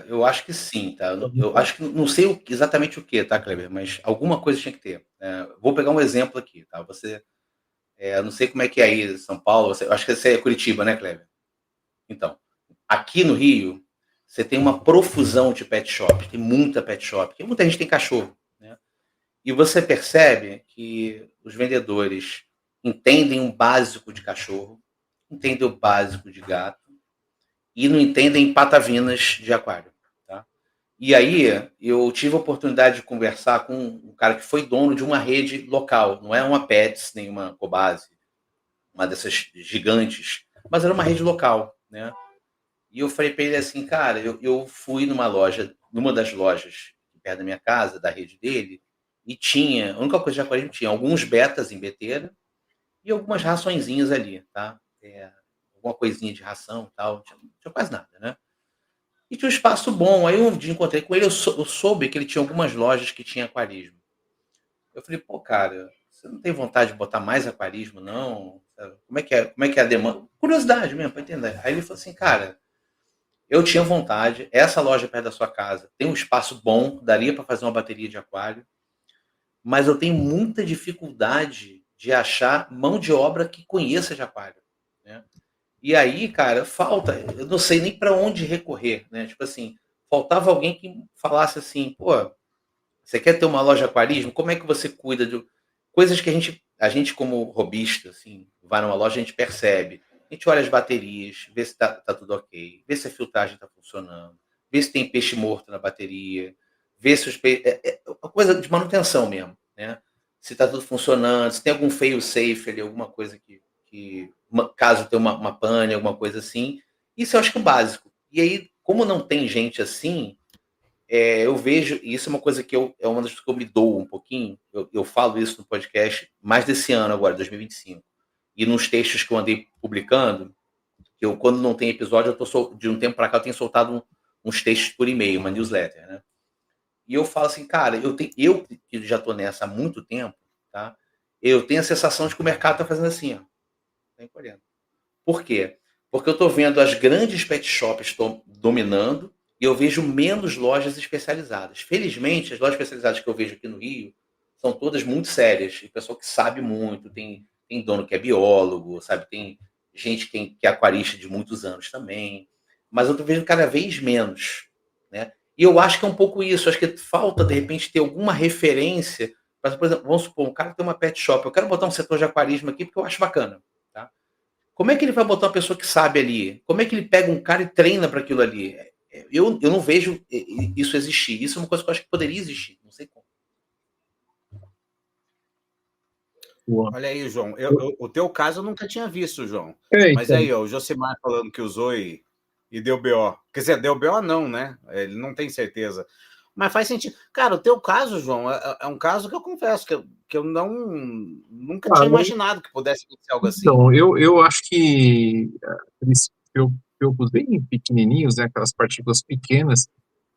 eu acho que sim, tá? Eu acho que não sei exatamente o que, tá, Kleber? Mas alguma coisa tinha que ter. Vou pegar um exemplo aqui, tá? Eu não sei como é que é aí em São Paulo, eu acho que você é Curitiba, né, Kleber? Então, aqui no Rio, você tem uma profusão de pet shop, tem muita pet shop, porque muita gente tem cachorro, né? E você percebe que os vendedores entendem o básico de cachorro, entendem o básico de gato, e não entendem patavinas de aquário, tá? E aí eu tive a oportunidade de conversar com um cara que foi dono de uma rede local, não é uma Pets, nem uma Cobase, uma dessas gigantes, mas era uma rede local, né? E eu falei para ele assim, cara, eu fui numa das lojas perto da minha casa, da rede dele, e tinha, a única coisa de aquarismo tinha alguns betas em beteira e algumas raçõezinhas ali, tá? Alguma coisinha de ração e tal, não tinha quase nada, né? E tinha um espaço bom. Aí um dia encontrei com ele, eu soube que ele tinha algumas lojas que tinha aquarismo. Eu falei, pô, cara, você não tem vontade de botar mais aquarismo, não? Como é que é a demanda? Curiosidade mesmo, para entender. Aí ele falou assim, cara, eu tinha vontade, essa loja perto da sua casa tem um espaço bom, daria para fazer uma bateria de aquário, mas eu tenho muita dificuldade de achar mão de obra que conheça de aquário, né? E aí, cara, falta, eu não sei nem para onde recorrer, né? Tipo assim, faltava alguém que falasse assim, pô, você quer ter uma loja de aquarismo? Como é que você cuida de coisas que a gente como robista, assim, vai numa loja, a gente percebe. A gente olha as baterias, vê se tá tudo ok, vê se a filtragem está funcionando, vê se tem peixe morto na bateria, vê se os peixes. Uma coisa de manutenção mesmo, né? Se está tudo funcionando, se tem algum fail safe ali, alguma coisa caso tenha uma pane, alguma coisa assim. Isso eu acho que é o básico. E aí, como não tem gente assim, eu vejo, e isso é uma coisa que é uma das coisas que eu me dou um pouquinho, eu falo isso no podcast mais desse ano agora, 2025. E nos textos que eu andei publicando, quando não tem episódio, de um tempo para cá, eu tenho soltado uns textos por e-mail, uma newsletter, né? E eu falo assim, cara, eu que já estou nessa há muito tempo, tá? Eu tenho a sensação de que o mercado está fazendo assim, ó. Tá encolhendo. Por quê? Porque eu estou vendo as grandes pet shops dominando e eu vejo menos lojas especializadas. Felizmente, as lojas especializadas que eu vejo aqui no Rio são todas muito sérias. E pessoal que sabe muito, tem dono que é biólogo, sabe? Tem gente que é aquarista de muitos anos também. Mas eu estou vendo cada vez menos, né? E eu acho que é um pouco isso. Acho que falta, de repente, ter alguma referência. Mas, por exemplo, vamos supor, um cara tem uma pet shop. Eu quero botar um setor de aquarismo aqui porque eu acho bacana. Tá? Como é que ele vai botar uma pessoa que sabe ali? Como é que ele pega um cara e treina para aquilo ali? Eu não vejo isso existir. Isso é uma coisa que eu acho que poderia existir. Não sei como. Olha aí, João. O teu caso eu nunca tinha visto, João. Mas então. aí, ó, o Josimar falando que usou e deu BO. Quer dizer, deu BO não, né? Ele não tem certeza. Mas faz sentido. Cara, o teu caso, João, é um caso que eu confesso que eu nunca tinha imaginado que pudesse acontecer algo assim. Então, eu acho que aqueles felpos bem pequenininhos, né, aquelas partículas pequenas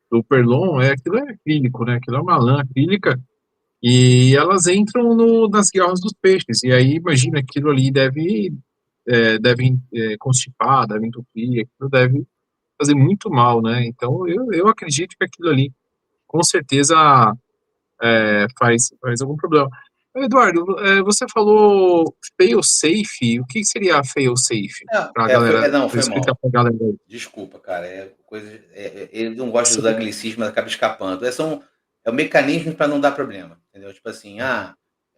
do Perlon, aquilo é acrílico, né? Aquilo é uma lã acrílica e elas entram nas guiarras dos peixes. E aí, imagina, aquilo ali deve constipar, deve entupir, aquilo deve fazer muito mal, né? Então, eu acredito que aquilo ali, com certeza, faz algum problema. Eduardo, você falou fail safe. O que seria fail safe? Pra galera, Não, pra foi explicar mal. pra galera aí. Desculpa, cara. Ele não gosta de usar anglicismo, mas acaba escapando. é o mecanismo para não dar problema, entendeu? Tipo assim,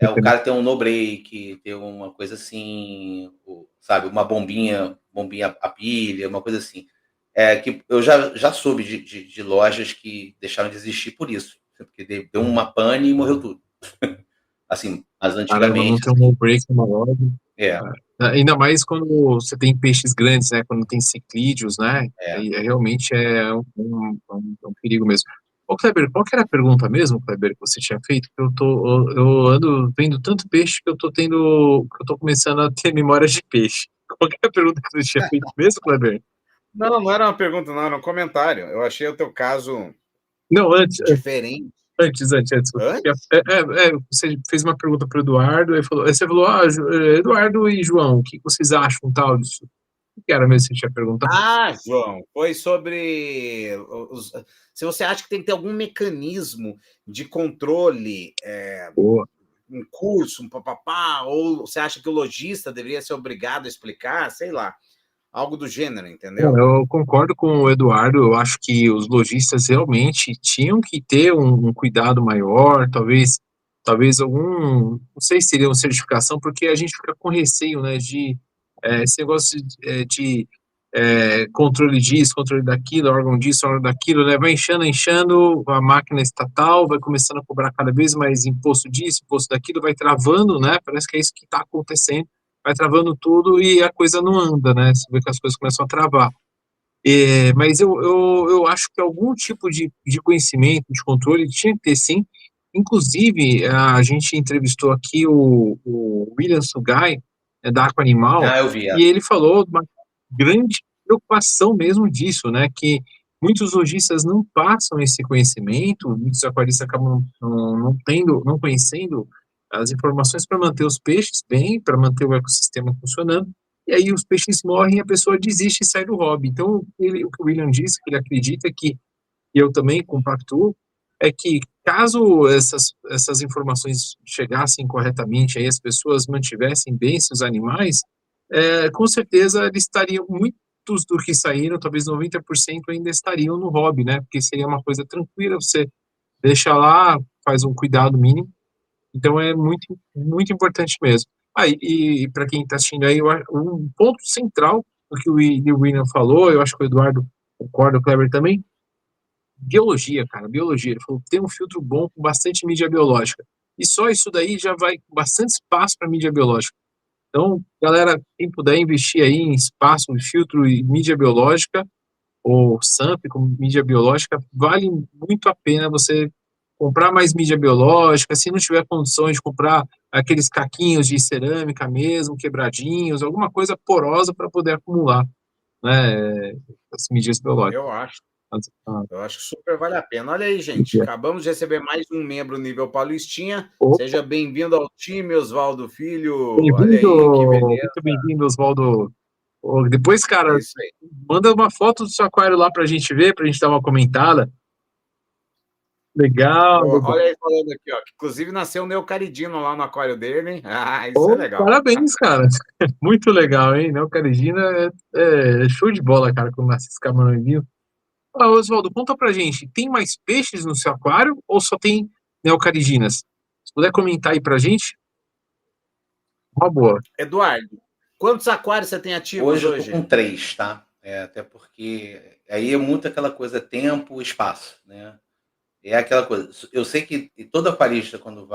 o cara tem um no break, tem uma coisa assim, sabe, uma bombinha a pilha, uma coisa assim. Que eu já soube de lojas que deixaram de existir por isso, porque deu uma pane e morreu tudo. Assim, mas Caramba, não antigamente. tem um no break numa loja. É. Ainda mais quando você tem peixes grandes, né? Quando tem ciclídeos, né? É. Aí realmente é um perigo mesmo. Ô, Kleber, qual que era a pergunta mesmo, Kleber, que você tinha feito? Eu ando vendo tanto peixe que eu tô começando a ter memória de peixe. Qual que é a pergunta que você tinha feito mesmo, Kleber? Não era uma pergunta, não, era um comentário. Eu achei o teu caso Não, diferente. Antes. Você fez uma pergunta para o Eduardo, aí você falou, Eduardo e João, o que vocês acham tal disso? O que era mesmo que você tinha perguntado? João, foi sobre se você acha que tem que ter algum mecanismo de controle, Boa. um curso, um papapá, ou você acha que o lojista deveria ser obrigado a explicar, sei lá, algo do gênero, entendeu? Eu concordo com o Eduardo, eu acho que os lojistas realmente tinham que ter um cuidado maior, talvez algum, não sei se seria uma certificação, porque a gente fica com receio, né, de esse negócio de controle disso, controle daquilo, órgão disso, órgão daquilo, né, vai enchendo, a máquina estatal vai começando a cobrar cada vez mais imposto disso, imposto daquilo, vai travando, né, parece que é isso que está acontecendo, vai travando tudo e a coisa não anda, né? Você vê que as coisas começam a travar. Mas eu acho que algum tipo de conhecimento, de controle, tinha que ter sim. Inclusive, a gente entrevistou aqui o William Sugai, da Aqua Animal, Eu vi. e ele falou de uma grande preocupação mesmo disso, né? Que muitos lojistas não passam esse conhecimento, muitos aquaristas acabam não conhecendo as informações para manter os peixes bem, para manter o ecossistema funcionando, e aí os peixes morrem e a pessoa desiste e sai do hobby. Então, o que o William disse, que ele acredita que, e eu também compactuo, é que caso essas informações chegassem corretamente, aí as pessoas mantivessem bem seus animais, com certeza eles estariam, muitos do que saíram, talvez 90% ainda estariam no hobby, né? Porque seria uma coisa tranquila, você deixa lá, faz um cuidado mínimo, então é muito, muito importante mesmo. E para quem está assistindo aí, um ponto central do que o William falou, eu acho que o Eduardo concorda, o Kleber também, biologia, cara, biologia. Ele falou, tem um filtro bom com bastante mídia biológica. E só isso daí já vai com bastante espaço para mídia biológica. Então, galera, quem puder investir aí em espaço, em filtro e mídia biológica, ou SAMP como mídia biológica, vale muito a pena você comprar mais mídia biológica, se não tiver condições de comprar aqueles caquinhos de cerâmica mesmo, quebradinhos, alguma coisa porosa para poder acumular, né, as mídias biológicas. Eu acho. Eu acho que super vale a pena. Olha aí, gente. Acabamos de receber mais um membro nível Paulistinha. Opa. Seja bem-vindo ao time, Oswaldo Filho. Bem-vindo, olha aí, que beleza. Muito bem-vindo, Oswaldo. Depois, cara, É isso aí. manda uma foto do seu aquário lá pra gente ver, pra gente dar uma comentada. Legal. Olha aí falando aqui, ó. Inclusive nasceu um neocaridino lá no aquário dele, hein? Isso é legal. Parabéns, cara. Muito legal, hein? Neocaridina é show de bola, cara, quando nasce esse camarãozinho. Oswaldo, conta pra gente, tem mais peixes no seu aquário ou só tem neocaridinas? Se puder comentar aí pra gente, uma boa. Eduardo, quantos aquários você tem ativos hoje? Eu tô com 3, tá? Até porque aí é muito aquela coisa tempo, espaço, né? É aquela coisa. Eu sei que todo aquarista, quando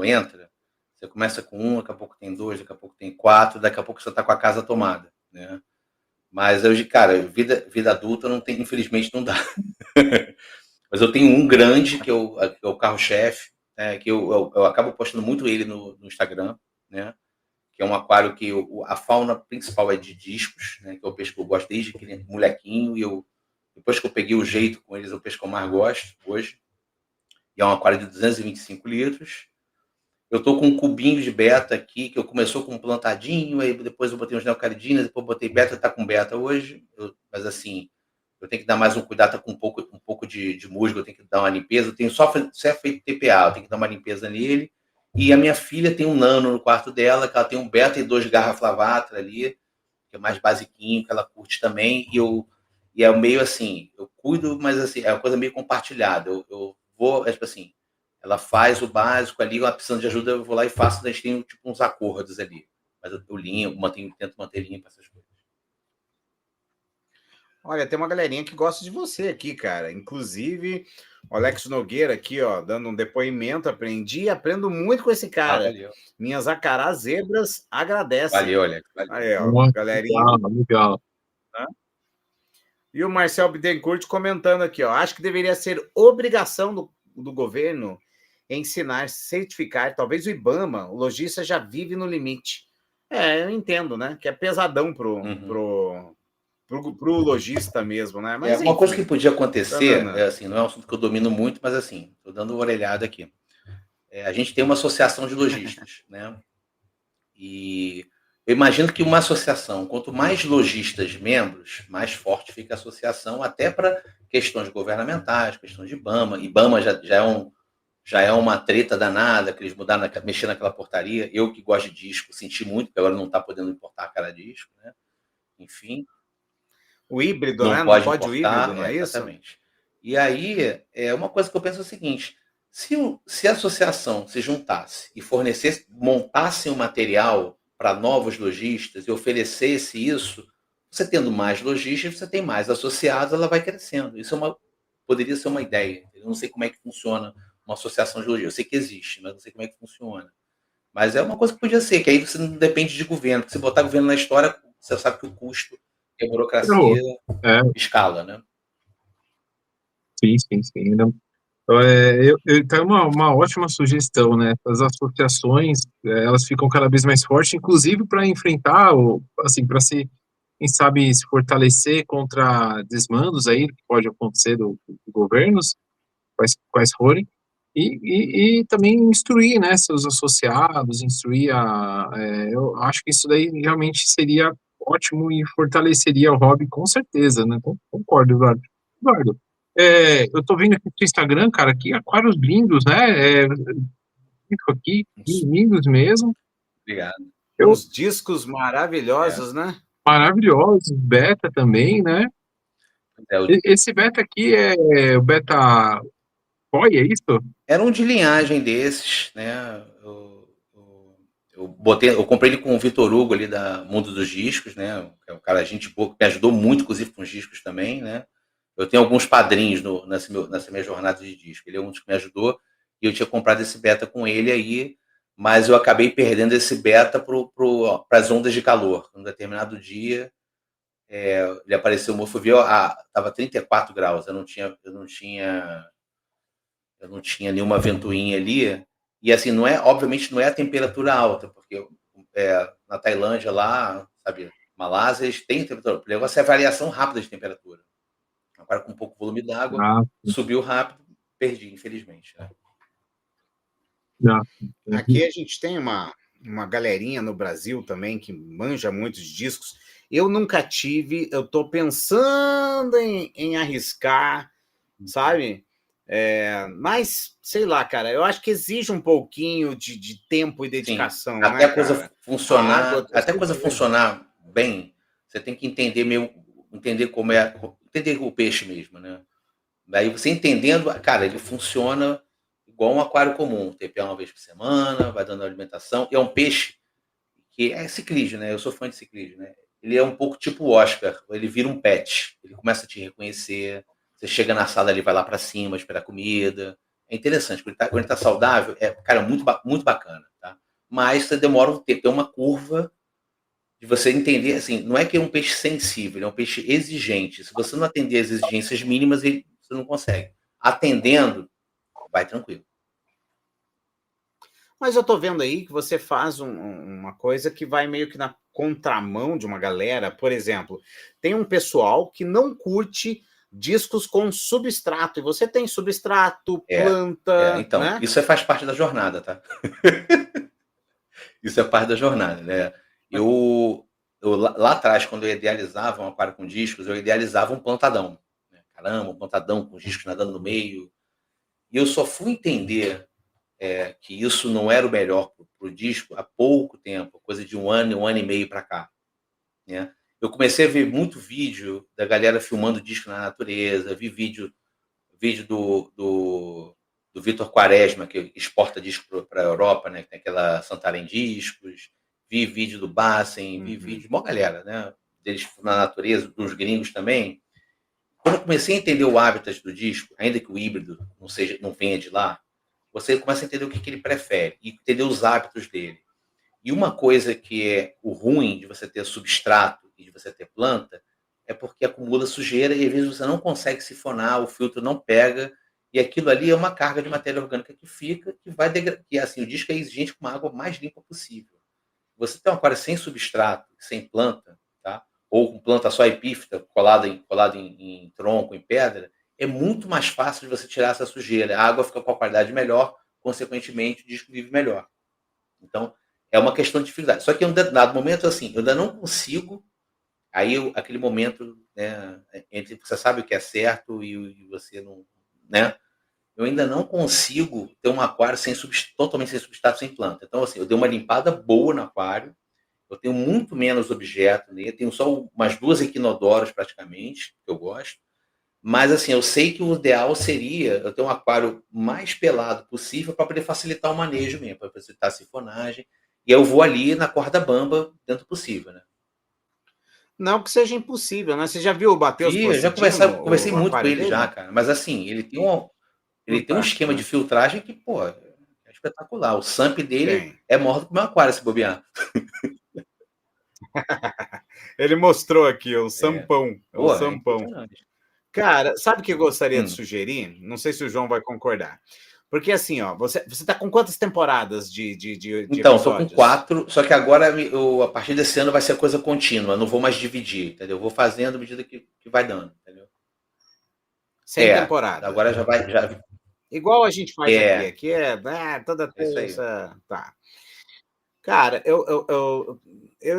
entra, você começa com 1, daqui a pouco tem 2, daqui a pouco tem 4, daqui a pouco você tá com a casa tomada, né? Mas eu, cara, vida adulta não tem, infelizmente não dá. Mas eu tenho um grande, que é o carro-chefe, né? Que eu acabo postando muito ele no Instagram, né? Que é um aquário que a fauna principal é de discos, né? Que é o peixe que eu gosto desde aquele molequinho, e depois que eu peguei o jeito com eles, é o peixe que eu mais gosto hoje. E é um aquário de 225 litros. Eu tô com um cubinho de beta aqui, que eu começou com um plantadinho, aí depois eu botei uns neocaridinas, depois eu botei beta, tá com beta hoje. Mas assim, eu tenho que dar mais um cuidado, tá com um pouco de musgo, eu tenho que dar uma limpeza. Eu tenho só feito TPA, eu tenho que dar uma limpeza nele. E a minha filha tem um nano no quarto dela, que ela tem um beta e 2 garra flavatra ali, que é mais basiquinho, que ela curte também. E é meio assim, eu cuido, mas assim, é uma coisa meio compartilhada. Eu vou, tipo assim, ela faz o básico ali, ela precisando de ajuda, eu vou lá e faço, a gente tem tipo uns acordos ali. Mas eu limpo, tento manter limpo essas coisas. Olha, tem uma galerinha que gosta de você aqui, cara. Inclusive, o Alex Nogueira aqui, ó, dando um depoimento. Aprendi e aprendo muito com esse cara. Valeu. Minhas acarás zebras agradecem. Valeu, Alex. Valeu. Aí, ó, galerinha. Legal. Né? E o Marcel Bittencourt comentando aqui, ó. Acho que deveria ser obrigação do governo ensinar, certificar, talvez o IBAMA, o lojista já vive no limite. Eu entendo, né? Que é pesadão pro lojista mesmo, né? Mas, uma coisa que podia acontecer, assim, não é um assunto que eu domino muito, mas assim, estou dando uma orelhada aqui. A gente tem uma associação de lojistas, né? E eu imagino que uma associação, quanto mais lojistas membros, mais forte fica a associação, até para questões governamentais, questões de IBAMA. IBAMA já é uma treta danada, que eles mudaram, mexeram naquela portaria. Eu que gosto de disco, senti muito, porque agora não está podendo importar cada disco, né? Enfim. O híbrido, não né? Pode não importar, pode o híbrido, não é isso? Exatamente. E aí, uma coisa que eu penso é o seguinte, se a associação se juntasse e fornecesse, montasse um material para novos lojistas e oferecesse isso, você tendo mais lojistas, você tem mais associados, ela vai crescendo. Isso poderia ser uma ideia. Eu não sei como é que funciona uma associação de lojistas. Eu sei que existe, mas não sei como é que funciona. Mas é uma coisa que podia ser, que aí você não depende de governo. Porque se botar governo na história, você sabe que o custo e a burocracia escala, né? Sim. Então, uma ótima sugestão, né? As associações, elas ficam cada vez mais fortes, inclusive para enfrentar, assim, para quem sabe, se fortalecer contra desmandos aí, que pode acontecer do governos, quais forem, e também instruir, né, seus associados, eu acho que isso daí realmente seria ótimo e fortaleceria o hobby com certeza, né? Concordo, Eduardo. Eduardo, eu tô vendo aqui no Instagram, cara, que aquários lindos, né? Isso aqui, lindos mesmo. Obrigado. Os discos maravilhosos, né? Maravilhosos, beta também, né? Esse beta aqui é o beta Koi, é isso? Era um de linhagem desses, né? Eu comprei ele com o Vitor Hugo ali da Mundo dos Discos, né? Que é um cara gente boa, que me ajudou muito, inclusive, com os discos também, né? Eu tenho alguns padrinhos nessa minha jornada de disco. Ele é um dos que me ajudou e eu tinha comprado esse beta com ele aí, mas eu acabei perdendo esse beta para as ondas de calor. Um determinado dia, ele apareceu, eu fui ver, estava 34 graus, eu não tinha nenhuma ventoinha ali. E assim, obviamente não é a temperatura alta, porque na Tailândia lá, sabe, Malásia, eles têm temperatura. O negócio é a variação rápida de temperatura. Agora, com pouco volume d'água, subiu rápido, perdi, infelizmente. Aqui a gente tem uma galerinha no Brasil também que manja muitos discos. Eu nunca tive, eu estou pensando em arriscar, sabe? Mas, sei lá, cara, eu acho que exige um pouquinho de tempo e dedicação. Sim. Até a coisa funcionar bem, você tem que entender como entender o peixe mesmo, né? Daí você entendendo, cara, ele funciona igual um aquário comum, TPA uma vez por semana, vai dando alimentação, e é um peixe que é ciclismo, né? Eu sou fã de ciclismo, né? Ele é um pouco tipo o Oscar, ele vira um pet, ele começa a te reconhecer, você chega na sala, ele vai lá para cima, esperar comida. É interessante, quando ele tá saudável, cara, muito, muito bacana, tá? Mas você demora um tempo, tem uma curva de você entender, assim, não é que é um peixe sensível, ele é um peixe exigente. Se você não atender as exigências mínimas, você não consegue. Atendendo, vai tranquilo. Mas eu tô vendo aí que você faz uma coisa que vai meio que na contramão de uma galera. Por exemplo, tem um pessoal que não curte discos com substrato, e você tem substrato, planta... Então, né? Isso faz parte da jornada, tá? Isso é parte da jornada, né? Eu lá atrás, quando eu idealizava um aquário com discos, eu idealizava um plantadão. Né? Caramba, um plantadão com discos nadando no meio. E eu só fui entender que isso não era o melhor para o disco há pouco tempo, coisa de um ano e meio para cá. Né? Eu comecei a ver muito vídeo da galera filmando disco na natureza, vi vídeo do do Vitor Quaresma, que exporta disco para a Europa, né? Que tem aquela Santarém Discos, vi vídeo do Bassen, vi vídeo de uma galera, né? Deles na natureza, dos gringos também. Quando eu comecei a entender o hábitat do disco, ainda que o híbrido não venha de lá, você começa a entender o que ele prefere e entender os hábitos dele. E uma coisa que é o ruim de você ter substrato e de você ter planta é porque acumula sujeira e às vezes você não consegue sifonar, o filtro não pega, e aquilo ali é uma carga de matéria orgânica que fica, que vai degradar. E assim, o disco é exigente com uma água mais limpa possível. Você tem um aquário sem substrato, sem planta, tá? Ou com planta só epífita, colada em tronco, em pedra, é muito mais fácil de você tirar essa sujeira. A água fica com a qualidade melhor, consequentemente, o disco vive melhor. Então, é uma questão de dificuldade. Só que em um dado momento, assim, eu ainda não consigo. Aí, aquele momento, né, entre você sabe o que é certo e você não. Né? Eu ainda não consigo ter um aquário totalmente sem substrato, sem planta. Então, assim, eu dei uma limpada boa no aquário. Eu tenho muito menos objeto nele. Tenho só umas 2 equinodoras, praticamente, que eu gosto. Mas, assim, eu sei que o ideal seria eu ter um aquário mais pelado possível para poder facilitar o manejo mesmo, para facilitar a sifonagem. E eu vou ali na corda bamba dentro do possível, né? Não que seja impossível, né? Você já viu o Matheus Eu já conversei muito com ele dele? já, cara. Mas, assim, ele tem um esquema de filtragem que, pô, é espetacular. O SAMP dele é maior do que o meu aquário, se bobear. Ele mostrou aqui, o Sampão. Pô, o Sampão. Cara, sabe o que eu gostaria de sugerir? Não sei se o João vai concordar. Porque assim, ó, você tá com quantas temporadas de Então, episódios? tô com 4, só que agora, a partir desse ano, vai ser coisa contínua. Não vou mais dividir, entendeu? Vou fazendo à medida que vai dando, entendeu? Sem temporada. Agora já vai. Igual a gente faz aqui. Aqui é toda terça. Tá. Cara, eu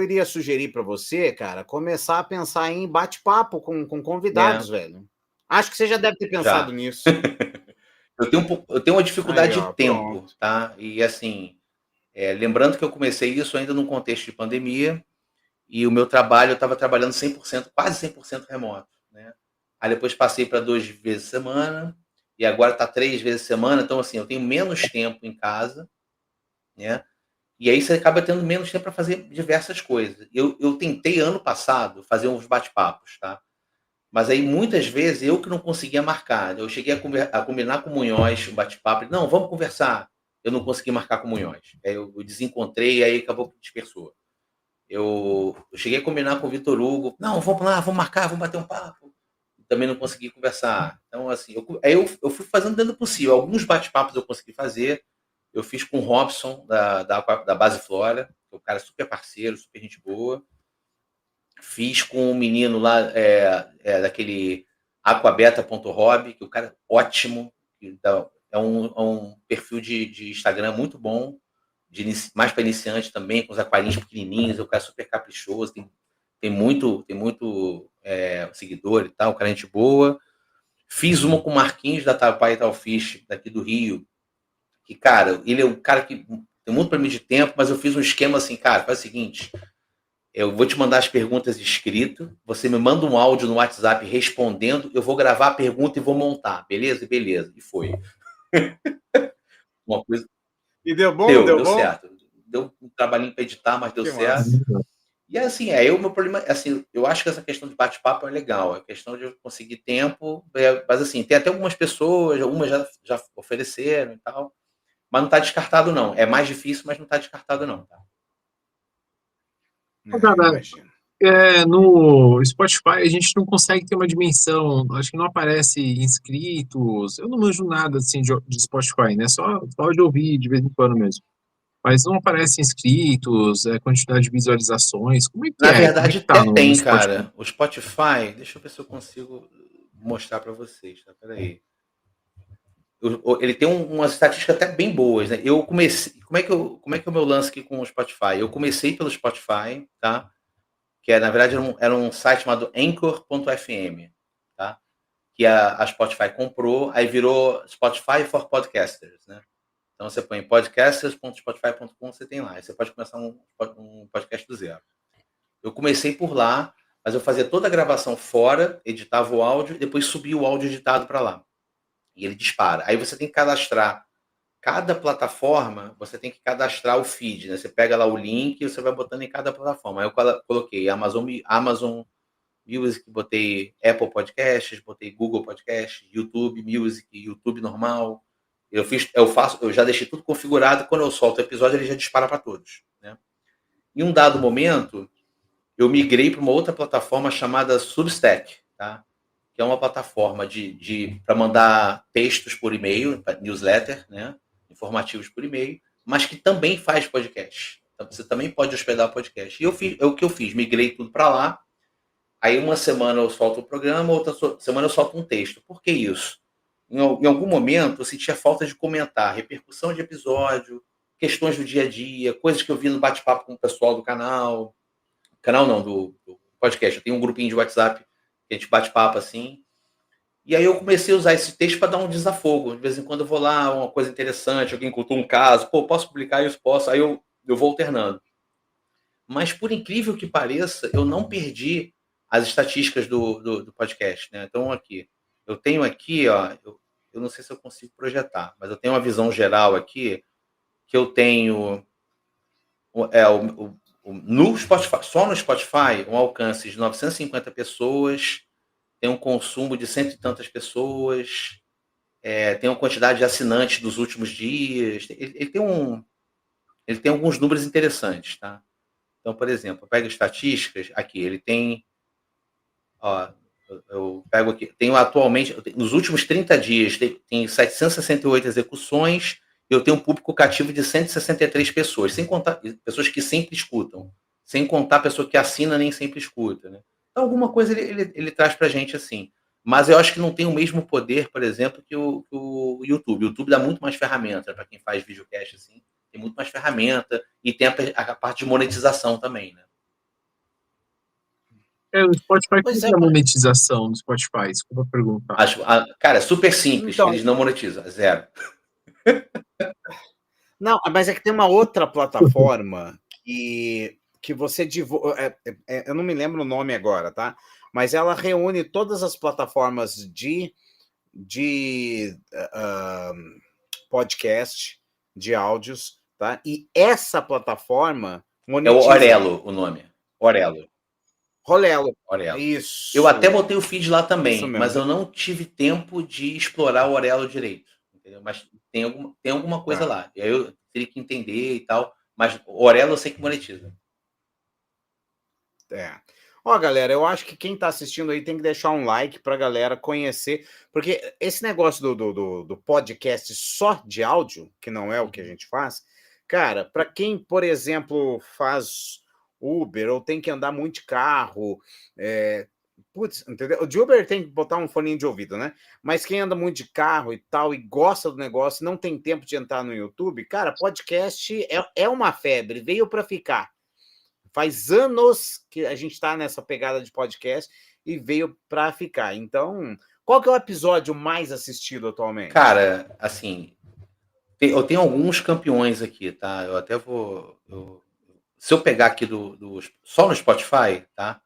iria sugerir para você, cara, começar a pensar em bate-papo com convidados, velho. Acho que você já deve ter pensado nisso. Eu tenho uma dificuldade de tempo, tá? E assim, lembrando que eu comecei isso ainda num contexto de pandemia e o meu trabalho, eu estava trabalhando 100%, quase 100% remoto, né? Aí depois passei para 2 vezes a semana e agora está 3 vezes a semana. Então, assim, eu tenho menos tempo em casa, né? E aí você acaba tendo menos tempo para fazer diversas coisas. Eu tentei ano passado fazer uns bate-papos, tá? Mas aí muitas vezes eu que não conseguia marcar. Eu cheguei a combinar com o Munhoz um bate-papo. Não, vamos conversar. Eu não consegui marcar com o Munhoz. Aí eu desencontrei e aí acabou que dispersou. Eu cheguei a combinar com o Vitor Hugo. Não, vamos lá, vamos marcar, vamos bater um papo. Também não consegui conversar. Então, assim, eu fui fazendo dentro do possível. Alguns bate-papos eu consegui fazer. Eu fiz com o Robson, da Base Flora, que é um cara super parceiro, super gente boa. Fiz com um menino lá, daquele aquabeta.hobby, que o cara é ótimo, que é um perfil de Instagram muito bom, mais para iniciante também, com os aquarinhos pequenininhos, o cara é super caprichoso, tem muito seguidor e tal, o cara é gente boa. Fiz uma com o Marquinhos, da Tapai Tal Fish, daqui do Rio, que, cara, ele é um cara que tem muito para mim de tempo, mas eu fiz um esquema assim, cara, faz o seguinte, eu vou te mandar as perguntas escrito, você me manda um áudio no WhatsApp respondendo, eu vou gravar a pergunta e vou montar, beleza? Beleza. E foi. Uma coisa... E deu bom? Deu certo. Deu um trabalhinho para editar, mas deu certo. E assim, o meu problema, assim, eu acho que essa questão de bate-papo é legal, é questão de eu conseguir tempo, mas assim, tem até algumas pessoas, algumas já ofereceram e tal, mas não está descartado não. É mais difícil, mas não está descartado não, tá? No Spotify a gente não consegue ter uma dimensão, acho que não aparece inscritos, eu não manjo nada assim de Spotify, né? Só de ouvir de vez em quando mesmo. Mas não aparece inscritos, quantidade de visualizações, como é que Na verdade, tá tem, cara. O Spotify, deixa eu ver se eu consigo mostrar para vocês, tá? Peraí. Ele tem umas estatísticas até bem boas, né? Eu comecei, como é que é o meu lance aqui com o Spotify? Eu comecei pelo Spotify, tá? Que na verdade era um site chamado Anchor.fm, tá? Que a Spotify comprou, aí virou Spotify for Podcasters, né? Então você põe podcasters.spotify.com, você tem lá. Aí você pode começar um podcast do zero. Eu comecei por lá, mas eu fazia toda a gravação fora, editava o áudio e depois subia o áudio editado para lá. E ele dispara. Aí você tem que cadastrar. Cada plataforma, você tem que cadastrar o feed, né? Você pega lá o link e você vai botando em cada plataforma. Aí eu coloquei Amazon Music, botei Apple Podcasts, botei Google Podcasts, YouTube Music, YouTube normal. Eu já deixei tudo configurado. Quando eu solto o episódio, ele já dispara para todos, né? Em um dado momento, eu migrei para uma outra plataforma chamada Substack, tá? Que é uma plataforma para mandar textos por e-mail, newsletter, né? Informativos por e-mail, mas que também faz podcast. Então, você também pode hospedar podcast. E o que eu fiz, migrei tudo para lá. Aí uma semana eu solto o programa, outra semana eu solto um texto. Por que isso? Em algum momento eu sentia falta de comentar, repercussão de episódio, questões do dia a dia, coisas que eu vi no bate-papo com o pessoal do canal. Canal não, do podcast. Eu tenho um grupinho de WhatsApp que a gente bate papo assim. E aí eu comecei a usar esse texto para dar um desafogo. De vez em quando eu vou lá, uma coisa interessante, alguém contou um caso, pô, posso publicar isso? Posso. Aí eu vou alternando. Mas por incrível que pareça, eu não perdi as estatísticas do podcast, né? Então eu tenho aqui, ó, eu não sei se eu consigo projetar, mas eu tenho uma visão geral aqui que eu tenho no Spotify, só no Spotify, um alcance de 950 pessoas, tem um consumo de cento e tantas pessoas, tem uma quantidade de assinantes dos últimos dias, ele tem alguns números interessantes, tá? Então, por exemplo, eu pego estatísticas, aqui, ele tem, ó, eu pego aqui, tenho atualmente, nos últimos 30 dias, tem 768 execuções, eu tenho um público cativo de 163 pessoas, sem contar pessoas que sempre escutam, sem contar a pessoa que assina nem sempre escuta, né? Então, alguma coisa ele traz pra gente assim. Mas eu acho que não tem o mesmo poder, por exemplo, que o YouTube. O YouTube dá muito mais ferramenta para quem faz videocast assim, tem muito mais ferramenta e tem a parte de monetização também, né? O Spotify, Pois como é, é a monetização do Spotify? Desculpa perguntar. Cara, é super simples, Então, eles não monetizam, zero. não, mas é que tem uma outra plataforma que você divulga. Eu não me lembro o nome agora, tá? Mas ela reúne todas as plataformas de podcast, de áudios, tá? E essa plataforma É o monetiza. Orelo o nome. Orelo. Rolelo. Orelo. Isso. Eu até botei o feed lá Isso também, mesmo. mas eu não tive tempo de explorar o Orelo direito. Entendeu? Mas tem alguma coisa lá. E aí eu teria que entender e tal. Mas o Orelo eu sei que monetiza. Ó, galera, eu acho que quem tá assistindo aí tem que deixar um like pra galera conhecer, porque esse negócio do podcast só de áudio, que não é o que a gente faz, cara, para quem, por exemplo, faz Uber ou tem que andar muito de carro, putz, entendeu? O de Uber tem que botar um foninho de ouvido, né? Mas quem anda muito de carro e tal, e gosta do negócio, não tem tempo de entrar no YouTube, cara, podcast é uma febre, veio para ficar. Faz anos que a gente está nessa pegada de podcast e veio para ficar. Então, qual que é o episódio mais assistido atualmente? Cara, assim, eu tenho alguns campeões aqui, tá? Eu até vou... se eu pegar aqui só no Spotify, tá?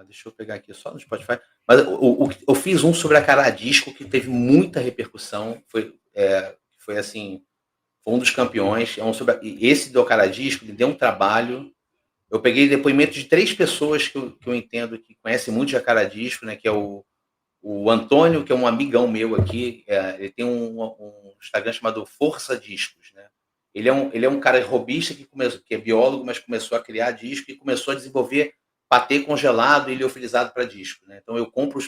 Deixa eu pegar aqui só no Spotify. Mas eu fiz um sobre a Caradisco que teve muita repercussão. Foi assim, foi um dos campeões. Esse do Caradisco me deu um trabalho. Eu peguei depoimento de 3 pessoas que eu entendo que conhecem muito de Jacaradisco, né? Que é o Antônio, que é um amigão meu aqui. Ele tem um Instagram chamado Força Discos, né? Ele é um cara robista que é biólogo, mas começou a criar disco e começou a desenvolver patê congelado e liofilizado para disco, né? Então eu compro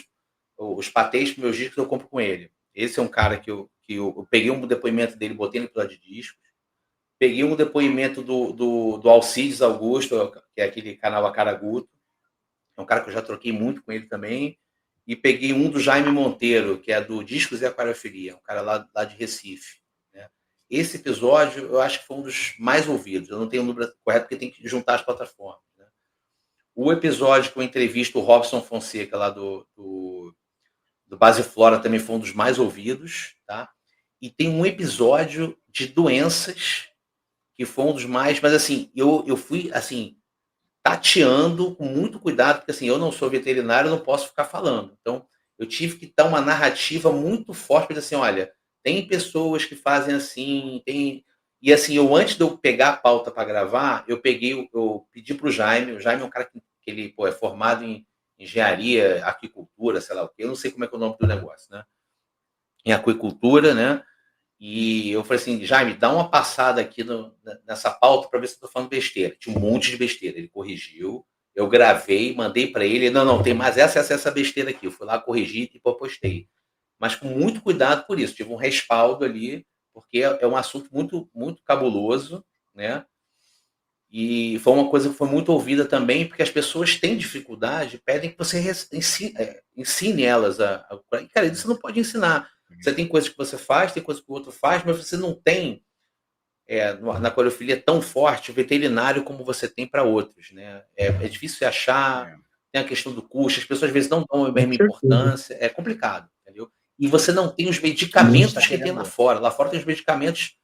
os patês para meus discos, eu compro com ele. Esse é um cara que eu peguei um depoimento dele, botei no episódio de discos. Peguei um depoimento do Alcides Augusto, que é aquele canal Acaraguto. É um cara que eu já troquei muito com ele também. E peguei um do Jaime Monteiro, que é do Discos e Aquariofilia, um cara lá de Recife, né? Esse episódio eu acho que foi um dos mais ouvidos. Eu não tenho o número correto porque tem que juntar as plataformas, né? O episódio que eu entrevisto o Robson Fonseca lá do Base Flora também foi um dos mais ouvidos, tá? E tem um episódio de doenças que foi um dos mais, mas assim, eu fui assim, tateando com muito cuidado, porque assim, eu não sou veterinário, eu não posso ficar falando. Então, eu tive que dar uma narrativa muito forte para dizer assim, olha, tem pessoas que fazem assim, tem... E assim, antes de eu pegar a pauta para gravar, eu pedi para o Jaime é um cara que ele é formado em engenharia, aquicultura, sei lá o quê, eu não sei como é que é o nome do negócio, né? Em aquicultura, né? E eu falei assim, Jaime, dá uma passada aqui nessa pauta para ver se eu estou falando besteira. Tinha um monte de besteira, ele corrigiu, eu gravei, mandei para ele, não, tem mais essa besteira aqui. Eu fui lá, corrigi e postei. Mas com muito cuidado por isso, tive um respaldo ali, porque é um assunto muito, muito cabuloso, né? E foi uma coisa que foi muito ouvida também, porque as pessoas têm dificuldade, pedem que você ensine elas Cara, isso você não pode ensinar. Você tem coisas que você faz, tem coisas que o outro faz, mas você não tem na coreofilia tão forte o veterinário como você tem para outros, né? É difícil você achar, tem a questão do custo, as pessoas às vezes não dão a mesma importância, é complicado, entendeu? E você não tem os medicamentos que tem lá fora. Lá fora tem os medicamentos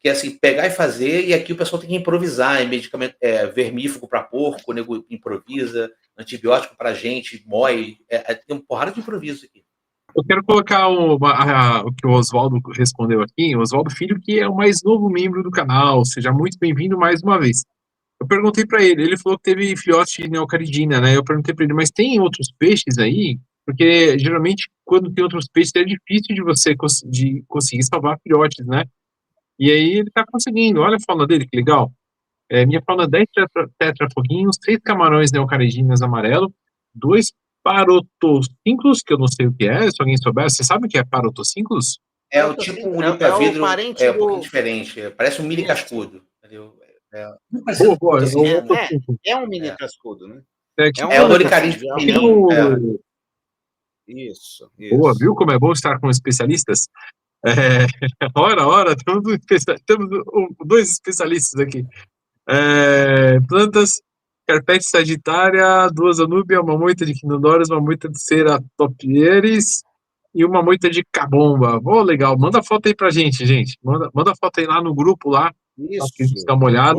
que é assim, pegar e fazer, e aqui o pessoal tem que improvisar, medicamento vermífugo para porco, o nego improvisa, antibiótico para gente, mói, tem uma porrada de improviso aqui. Eu quero colocar o que o Oswaldo respondeu aqui, o Oswaldo Filho, que é o mais novo membro do canal, seja muito bem-vindo mais uma vez. Eu perguntei para ele falou que teve filhote de neocaridina, né? Eu perguntei para ele, mas tem outros peixes aí? Porque geralmente quando tem outros peixes é difícil de você conseguir salvar filhotes, né? E aí ele tá conseguindo, olha a fauna dele, que legal. Minha fauna 10 tetrafoguinhos, 6 camarões neocaridinas amarelo, 2 parotossínclos, que eu não sei o que é, se alguém souber, você sabe o que é parotossínclos? É o tipo um limpa-vidro, um pouquinho diferente, parece um mini cascudo, entendeu? Boa, é um mini cascudo, né? É o doricarinho pequenininho. Isso. Boa, viu como é bom estar com especialistas? Ora, temos 2 especialistas aqui. Plantas, carpete sagitária, 2 anúbia, uma moita de quinodoras, uma moita de ceratopieres e uma moita de cabomba. Legal, manda foto aí pra gente. Manda foto aí lá no grupo lá. Isso, pra gente dar uma olhada.